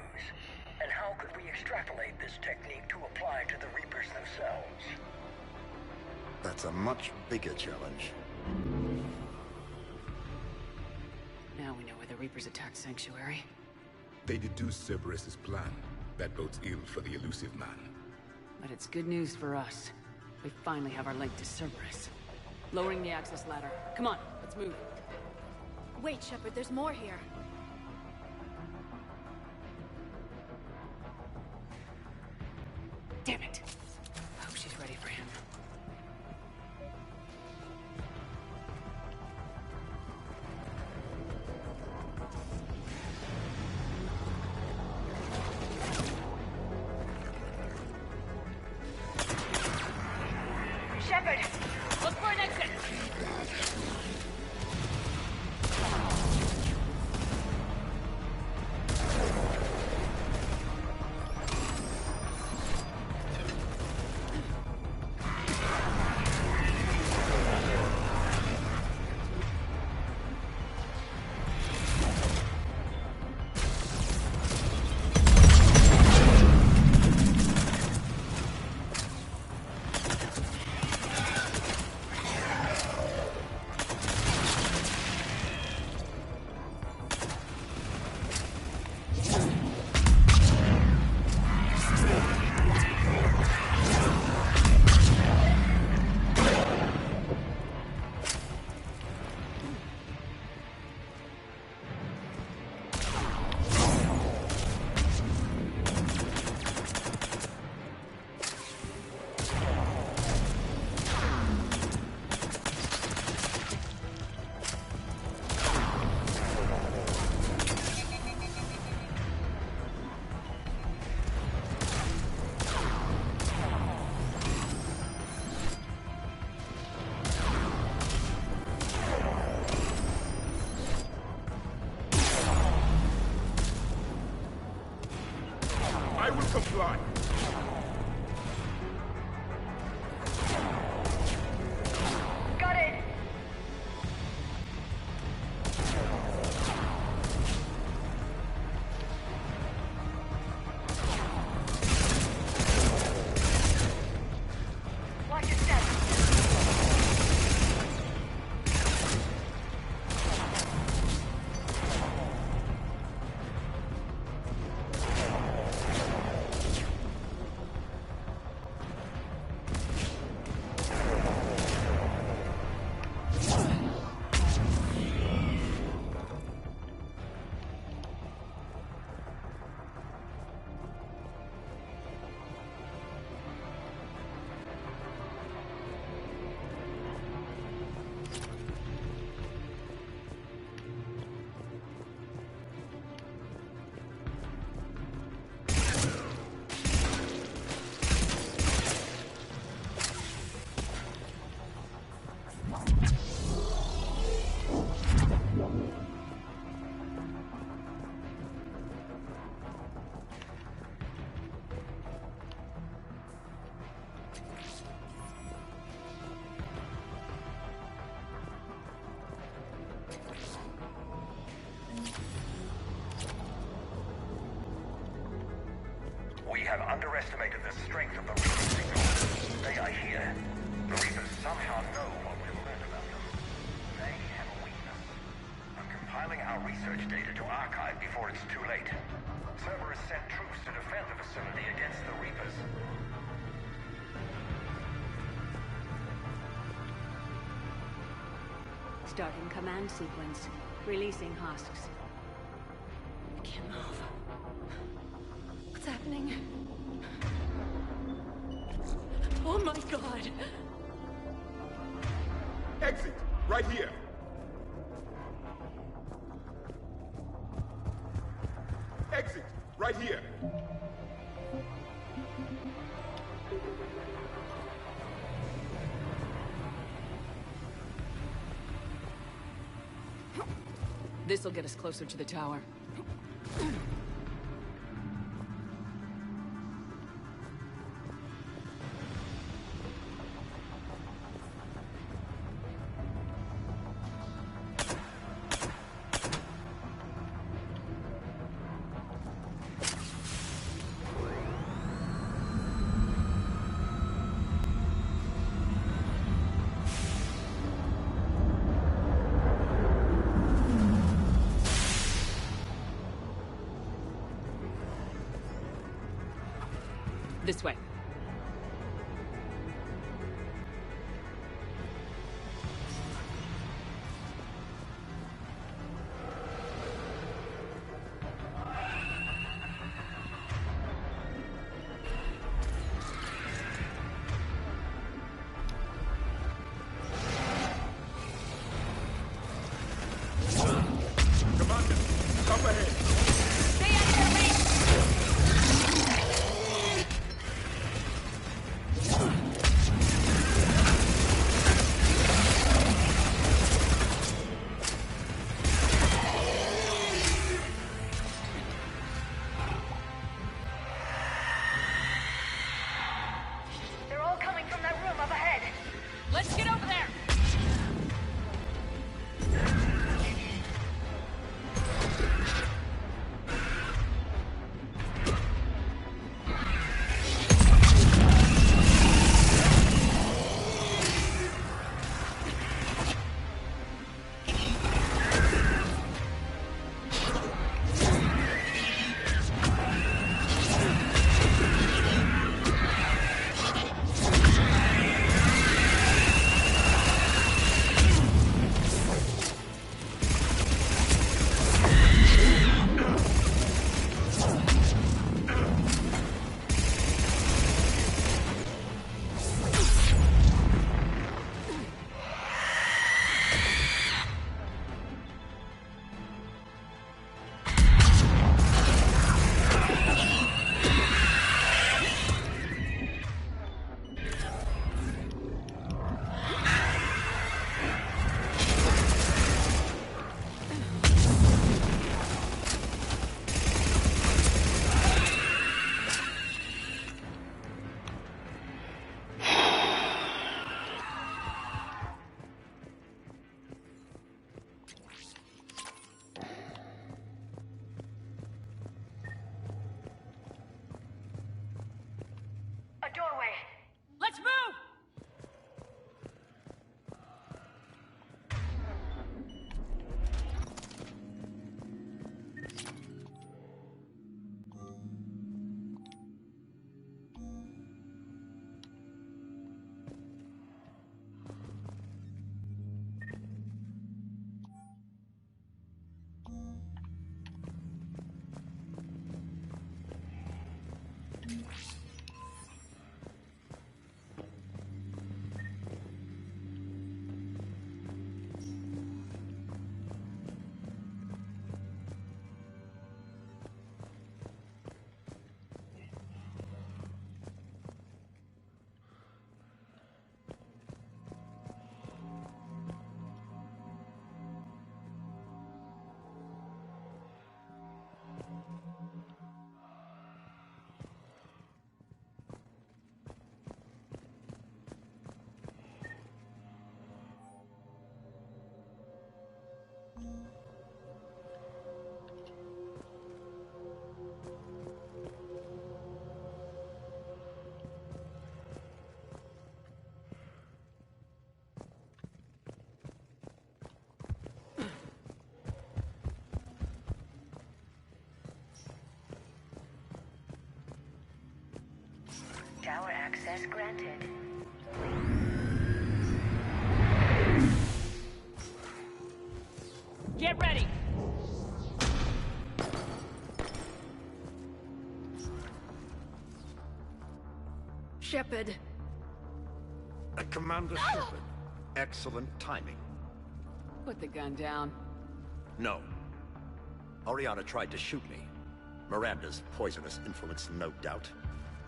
And how could we extrapolate this technique to apply to the Reapers themselves? That's a much bigger challenge. Now we know where the Reapers attacked Sanctuary. They deduced Cerberus's plan. That bodes ill for the elusive man. But it's good news for us. We finally have our link to Cerberus. Lowering the access ladder. Come on, let's move. Wait, Shepard, there's more here. Damn it. I hope she's ready for him. Shepard, look for an exit. I will comply. Got it. Watch your step. have underestimated the strength of the Reaper signal. They are here. The Reapers somehow know what we've learned about them. They have a weakness. I'm compiling our research data to archive before it's too late. Cerberus sent troops to defend the facility against the Reapers. Starting command sequence. Releasing husks. I can't move. What's happening? Oh my god! Exit! Right here! Exit! Right here! This'll get us closer to the tower. This way. Commander, up ahead! Stay out of their reach! They're all coming from that room up ahead. Let's get over there! A doorway. Let's move! Tower access granted. Get ready! Shepard. Commander Shepard. Excellent timing. Put the gun down. No. Oriana tried to shoot me. Miranda's poisonous influence, no doubt.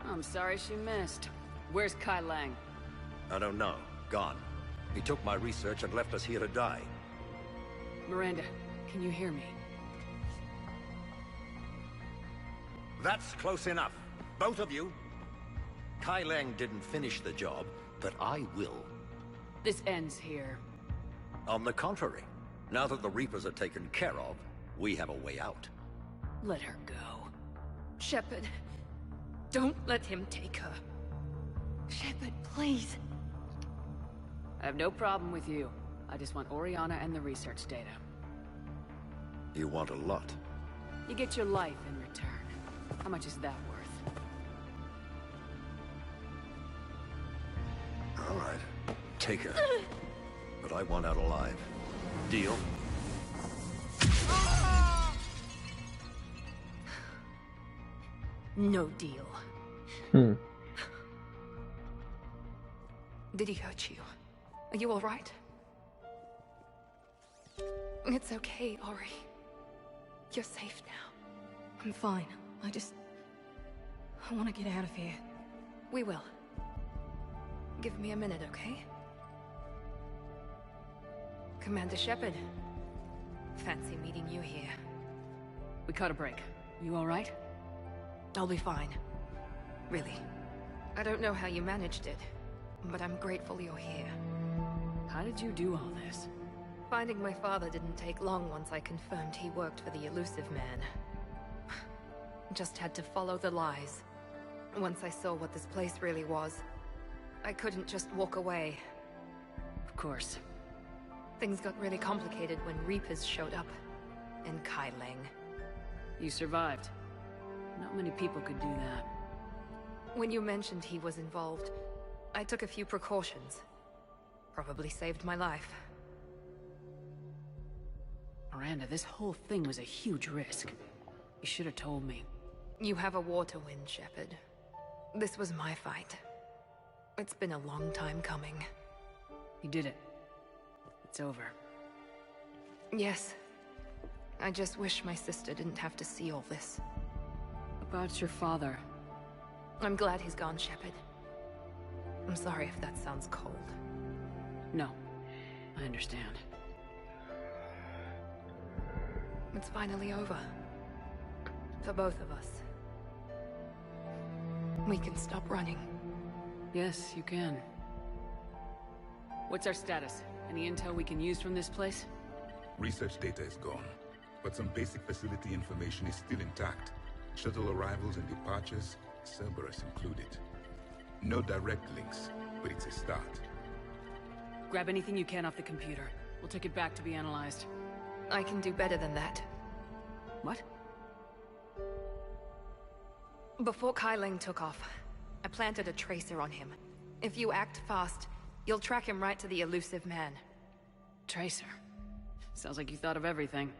I'm sorry she missed. Where's Kai Lang? I don't know. Gone. He took my research and left us here to die. Miranda, can you hear me? That's close enough. Both of you. Kai Lang didn't finish the job, but I will. This ends here. On the contrary, now that the Reapers are taken care of, we have a way out. Let her go. Shepard. Don't let him take her. Shepard, please. I have no problem with you. I just want Oriana and the research data. You want a lot. You get your life in return. How much is that worth? All right. Take her. But I want out alive. Deal? No deal. Hmm. Did he hurt you? Are you all right? It's okay, Ori. You're safe now. I'm fine. I want to get out of here. We will. Give me a minute, okay? Commander Shepard. Fancy meeting you here. We caught a break. You all right? I'll be fine. Really. I don't know how you managed it, but I'm grateful you're here. How did you do all this? Finding my father didn't take long once I confirmed he worked for the Elusive Man. Just had to follow the lies. Once I saw what this place really was, I couldn't just walk away. Of course. Things got really complicated when Reapers showed up. And Kai Lang. You survived. Not many people could do that. When you mentioned he was involved, I took a few precautions. Probably saved my life. Miranda, this whole thing was a huge risk. You should have told me. You have a war to win, Shepard. This was my fight. It's been a long time coming. You did it. It's over. Yes. I just wish my sister didn't have to see all this. About your father. I'm glad he's gone, Shepard. I'm sorry if that sounds cold. No. I understand. It's finally over. For both of us. We can stop running. Yes, you can. What's our status? Any intel we can use from this place? Research data is gone, but some basic facility information is still intact. Shuttle arrivals and departures, Cerberus included. No direct links, but it's a start. Grab anything you can off the computer. We'll take it back to be analyzed. I can do better than that. What? Before Kai Lang took off, I planted a tracer on him. If you act fast, you'll track him right to the Elusive Man. Tracer? Sounds like you thought of everything.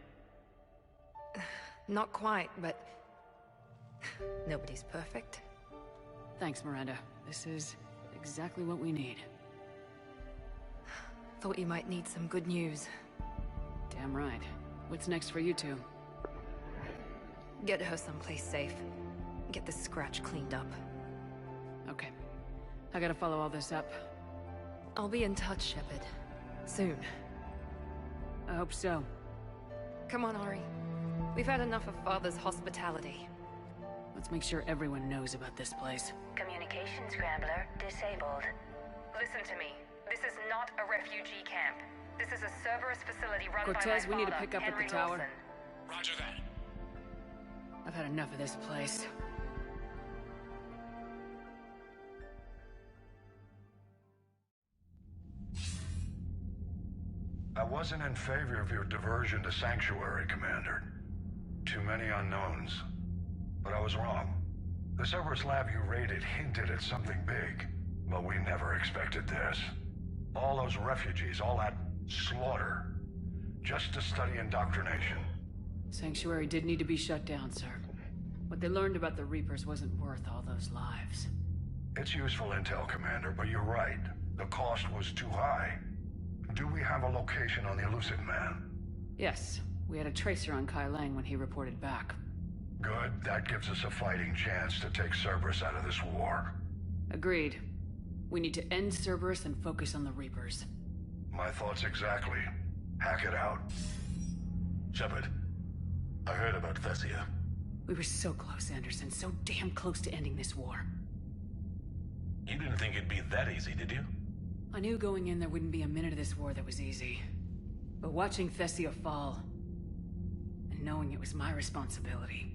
Not quite, but... nobody's perfect. Thanks, Miranda. This is exactly what we need. Thought you might need some good news. Damn right. What's next for you two? Get her someplace safe. Get the scratch cleaned up. Okay. I gotta follow all this up. I'll be in touch, Shepard. Soon. I hope so. Come on, Ori. We've had enough of Father's hospitality. Let's make sure everyone knows about this place. Communication scrambler disabled. Listen to me. This is not a refugee camp. This is a Cerberus facility run by my Cortez, father, we need to pick up Henry at the tower. Wilson. Roger that. I've had enough of this place. I wasn't in favor of your diversion to Sanctuary, Commander. Too many unknowns. But I was wrong. The Cerberus lab you raided hinted at something big, but we never expected this. All those refugees, all that slaughter, just to study indoctrination. Sanctuary did need to be shut down, sir. What they learned about the Reapers wasn't worth all those lives. It's useful intel, Commander, but you're right. The cost was too high. Do we have a location on the elusive man? Yes, we had a tracer on Kai Lang when he reported back. Good, that gives us a fighting chance to take Cerberus out of this war. Agreed. We need to end Cerberus and focus on the Reapers. My thoughts exactly. Hack it out. Shepard, I heard about Thessia. We were so close, Anderson. So damn close to ending this war. You didn't think it'd be that easy, did you? I knew going in there wouldn't be a minute of this war that was easy. But watching Thessia fall, and knowing it was my responsibility...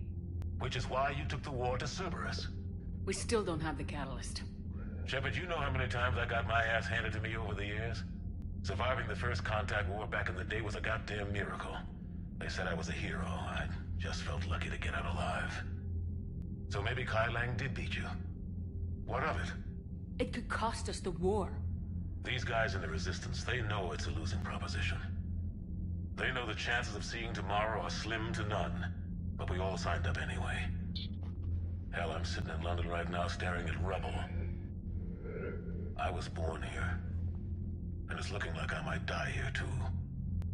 Which is why you took the war to Cerberus. We still don't have the catalyst. Shepard, you know how many times I got my ass handed to me over the years? Surviving the first contact war back in the day was a goddamn miracle. They said I was a hero. I just felt lucky to get out alive. So maybe Kai Lang did beat you. What of it? It could cost us the war. These guys in the Resistance, they know it's a losing proposition. They know the chances of seeing tomorrow are slim to none. But we all signed up anyway. Hell, I'm sitting in London right now staring at rubble. I was born here. And it's looking like I might die here too.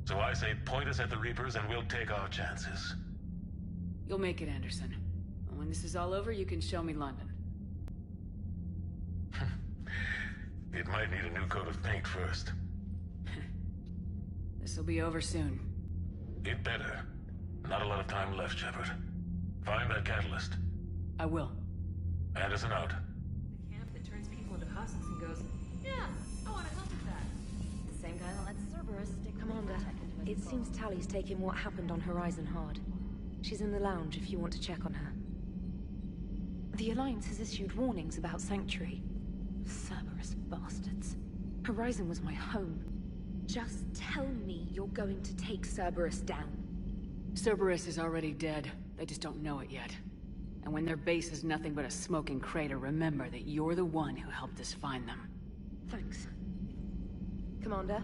So I say point us at the Reapers and we'll take our chances. You'll make it, Anderson. And when this is all over, you can show me London. It might need a new coat of paint first. This'll be over soon. It better. Not a lot of time left, Shepard. Find that catalyst. I will. Anderson out. The camp that turns people into husks and goes, yeah, I want to help with that. The same guy that lets Cerberus stick Commander, it seems Tally's taking what happened on Horizon hard. She's in the lounge if you want to check on her. The Alliance has issued warnings about Sanctuary. Cerberus bastards. Horizon was my home. Just tell me you're going to take Cerberus down. Cerberus is already dead. They just don't know it yet. And when their base is nothing but a smoking crater, remember that you're the one who helped us find them. Thanks. Commander?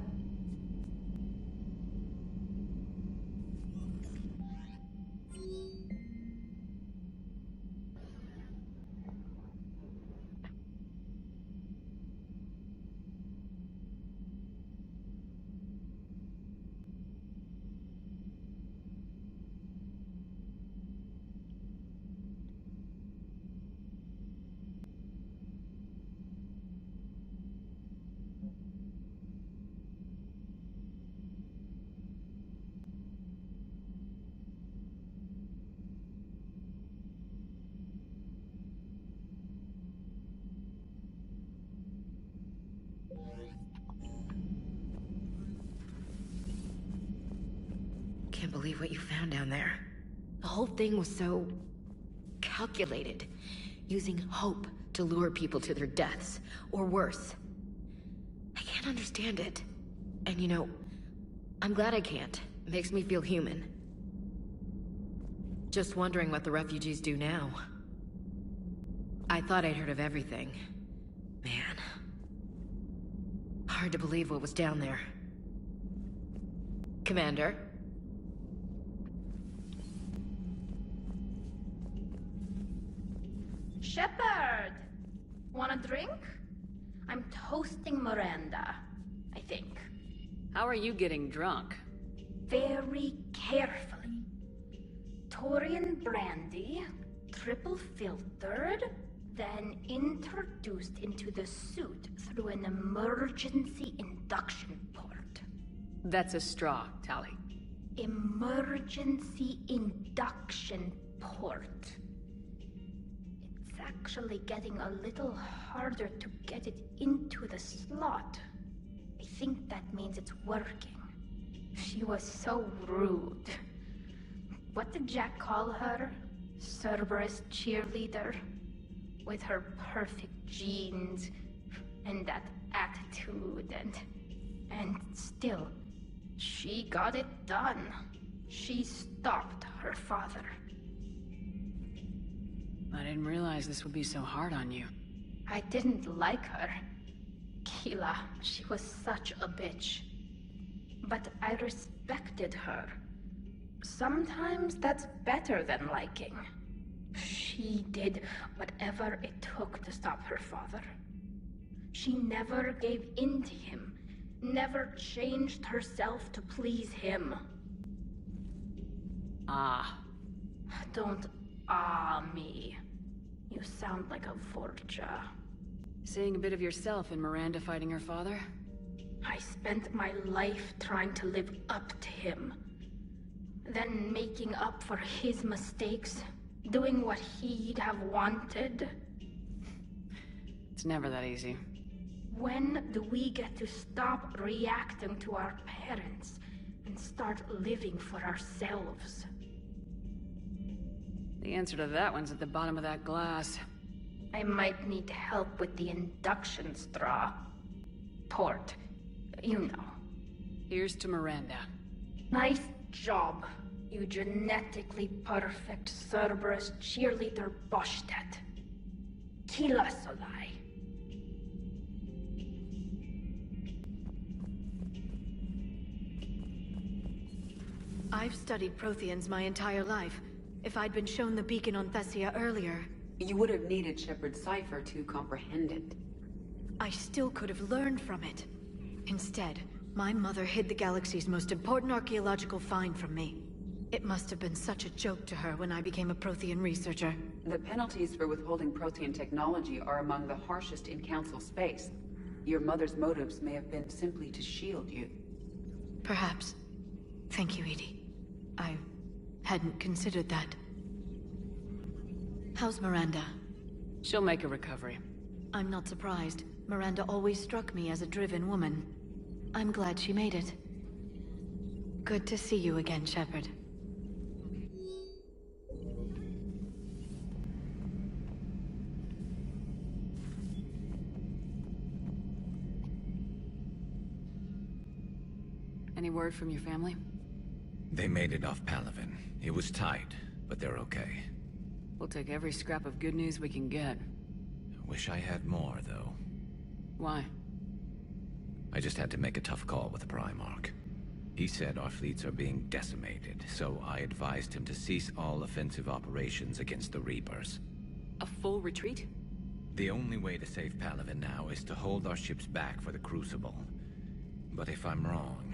Can't believe what you found down there. The whole thing was so... calculated. Using hope to lure people to their deaths. Or worse. I can't understand it. And you know, I'm glad I can't. It makes me feel human. Just wondering what the refugees do now. I thought I'd heard of everything. Man. Hard to believe what was down there. Commander? Shepard! Want a drink? I'm toasting Miranda, I think. How are you getting drunk? Very carefully. Torian brandy, triple filtered, then introduced into the suit through an emergency induction port. That's a straw, Tally. Emergency induction port. It's actually getting a little harder to get it into the slot. I think that means it's working. She was so rude. What did Jack call her? Cerberus cheerleader? With her perfect genes and that attitude and still, she got it done. She stopped her father. I didn't realize this would be so hard on you. I didn't like her. Keela, she was such a bitch. But I respected her. Sometimes that's better than liking. She did whatever it took to stop her father. She never gave in to him, never changed herself to please him. Ah. Don't me. You sound like a Vorja. Seeing a bit of yourself in Miranda fighting her father? I spent my life trying to live up to him. Then making up for his mistakes, doing what he'd have wanted. It's never that easy. When do we get to stop reacting to our parents and start living for ourselves? The answer to that one's at the bottom of that glass. I might need help with the induction straw. Port, you know. Here's to Miranda. Nice job, you genetically perfect Cerberus cheerleader Boschtet. Kila Solai. I've studied Protheans my entire life. If I'd been shown the beacon on Thessia earlier... You would have needed Shepard's cipher to comprehend it. I still could have learned from it. Instead, my mother hid the galaxy's most important archaeological find from me. It must have been such a joke to her when I became a Prothean researcher. The penalties for withholding Prothean technology are among the harshest in Council space. Your mother's motives may have been simply to shield you. Perhaps. Thank you, Edie. I hadn't considered that. How's Miranda? She'll make a recovery. I'm not surprised. Miranda always struck me as a driven woman. I'm glad she made it. Good to see you again, Shepard. Any word from your family? They made it off Palaven. It was tight, but they're okay. We'll take every scrap of good news we can get. Wish I had more, though. Why? I just had to make a tough call with the Primarch. He said our fleets are being decimated, so I advised him to cease all offensive operations against the Reapers. A full retreat? The only way to save Palaven now is to hold our ships back for the Crucible. But if I'm wrong,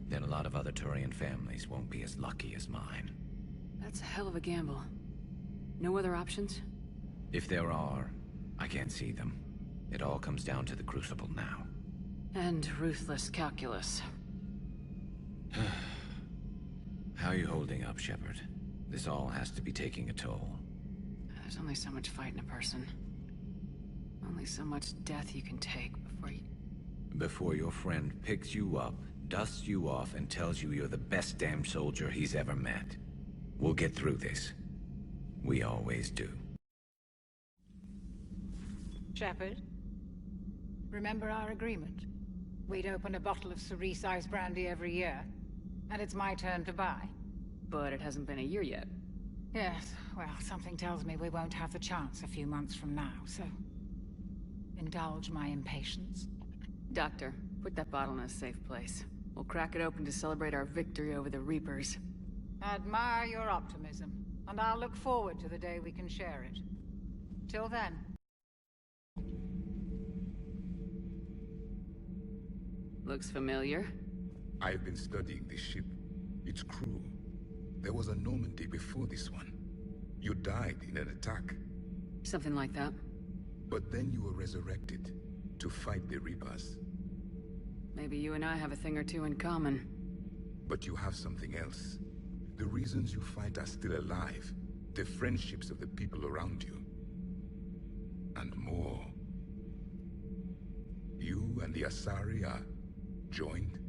then a lot of other Turian families won't be as lucky as mine. That's a hell of a gamble. No other options? If there are, I can't see them. It all comes down to the Crucible now. And ruthless calculus. How are you holding up, Shepard? This all has to be taking a toll. There's only so much fight in a person. Only so much death you can take before you... Before your friend picks you up, dusts you off, and tells you you're the best damn soldier he's ever met. We'll get through this. We always do. Shepard, remember our agreement? We'd open a bottle of cerise ice brandy every year, and it's my turn to buy. But it hasn't been a year yet. Yes, well, something tells me we won't have the chance a few months from now, so... indulge my impatience. Doctor, put that bottle in a safe place. We'll crack it open to celebrate our victory over the Reapers. Admire your optimism, and I'll look forward to the day we can share it. Till then. Looks familiar. I've been studying this ship. Its crew. There was a Normandy before this one. You died in an attack. Something like that. But then you were resurrected to fight the Reapers. Maybe you and I have a thing or two in common. But you have something else. The reasons you fight are still alive. The friendships of the people around you. And more. You and the Asari are joined?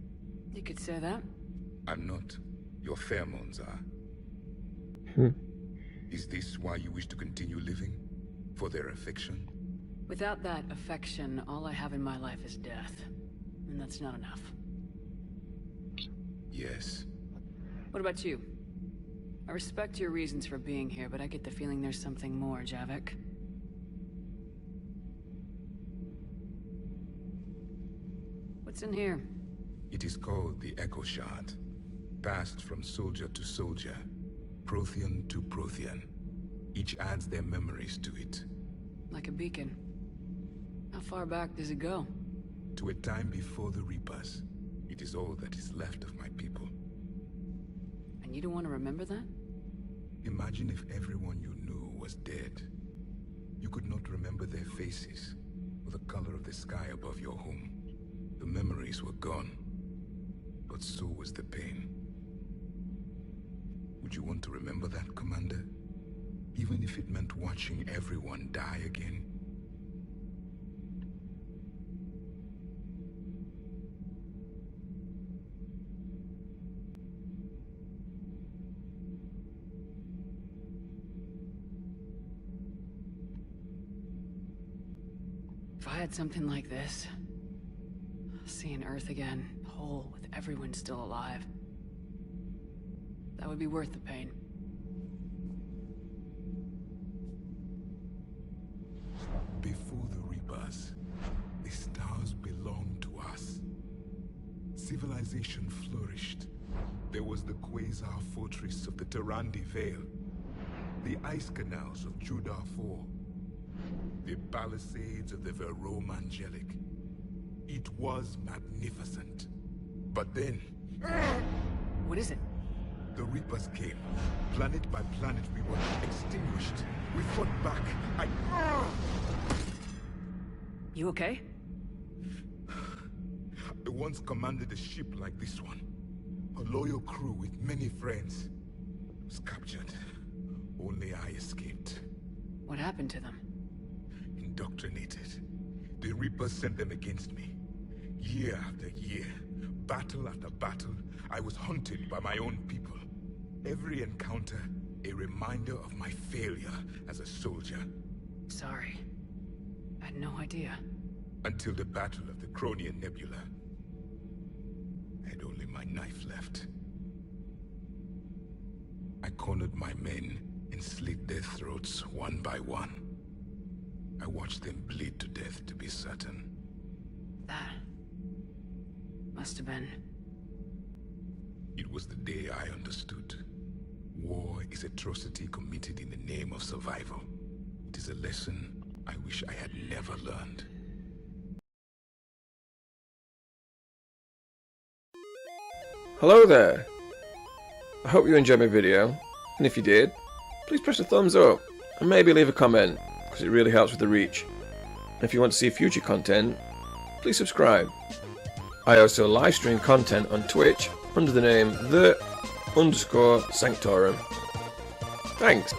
You could say that. I'm not. Your pheromones are. Is this why you wish to continue living? For their affection? Without that affection, all I have in my life is death. And that's not enough. Yes. What about you? I respect your reasons for being here, but I get the feeling there's something more, Javik. What's in here? It is called the Echo Shard. Passed from soldier to soldier, Prothean to Prothean. Each adds their memories to it. Like a beacon. How far back does it go? To a time before the Reapers. It is all that is left of my people. And you don't want to remember that? Imagine if everyone you knew was dead. You could not remember their faces, or the color of the sky above your home. The memories were gone, but so was the pain. Would you want to remember that, Commander? Even if it meant watching everyone die again? If I had something like this, seeing Earth again, whole with everyone still alive, that would be worth the pain. Before the Reapers, the stars belonged to us. Civilization flourished. There was the Quasar fortress of the Tarandi Vale, the ice canals of Judar IV, the palisades of the Verome Angelic. It was magnificent. But then... What is it? The Reapers came. Planet by planet, we were extinguished. We fought back. You okay? I once commanded a ship like this one. A loyal crew with many friends. Was captured. Only I escaped. What happened to them? Indoctrinated. The Reapers sent them against me. Year after year, battle after battle, I was hunted by my own people. Every encounter, a reminder of my failure as a soldier. Sorry. I had no idea. Until the Battle of the Cronian Nebula. I had only my knife left. I cornered my men and slit their throats one by one. I watched them bleed to death to be certain. That must have been... It was the day I understood. War is atrocity committed in the name of survival. It is a lesson I wish I had never learned. Hello there! I hope you enjoyed my video, and if you did, please press the thumbs up, and maybe leave a comment, because it really helps with the reach. And if you want to see future content, please subscribe. I also live stream content on Twitch under the name _Sanctorum. Thanks!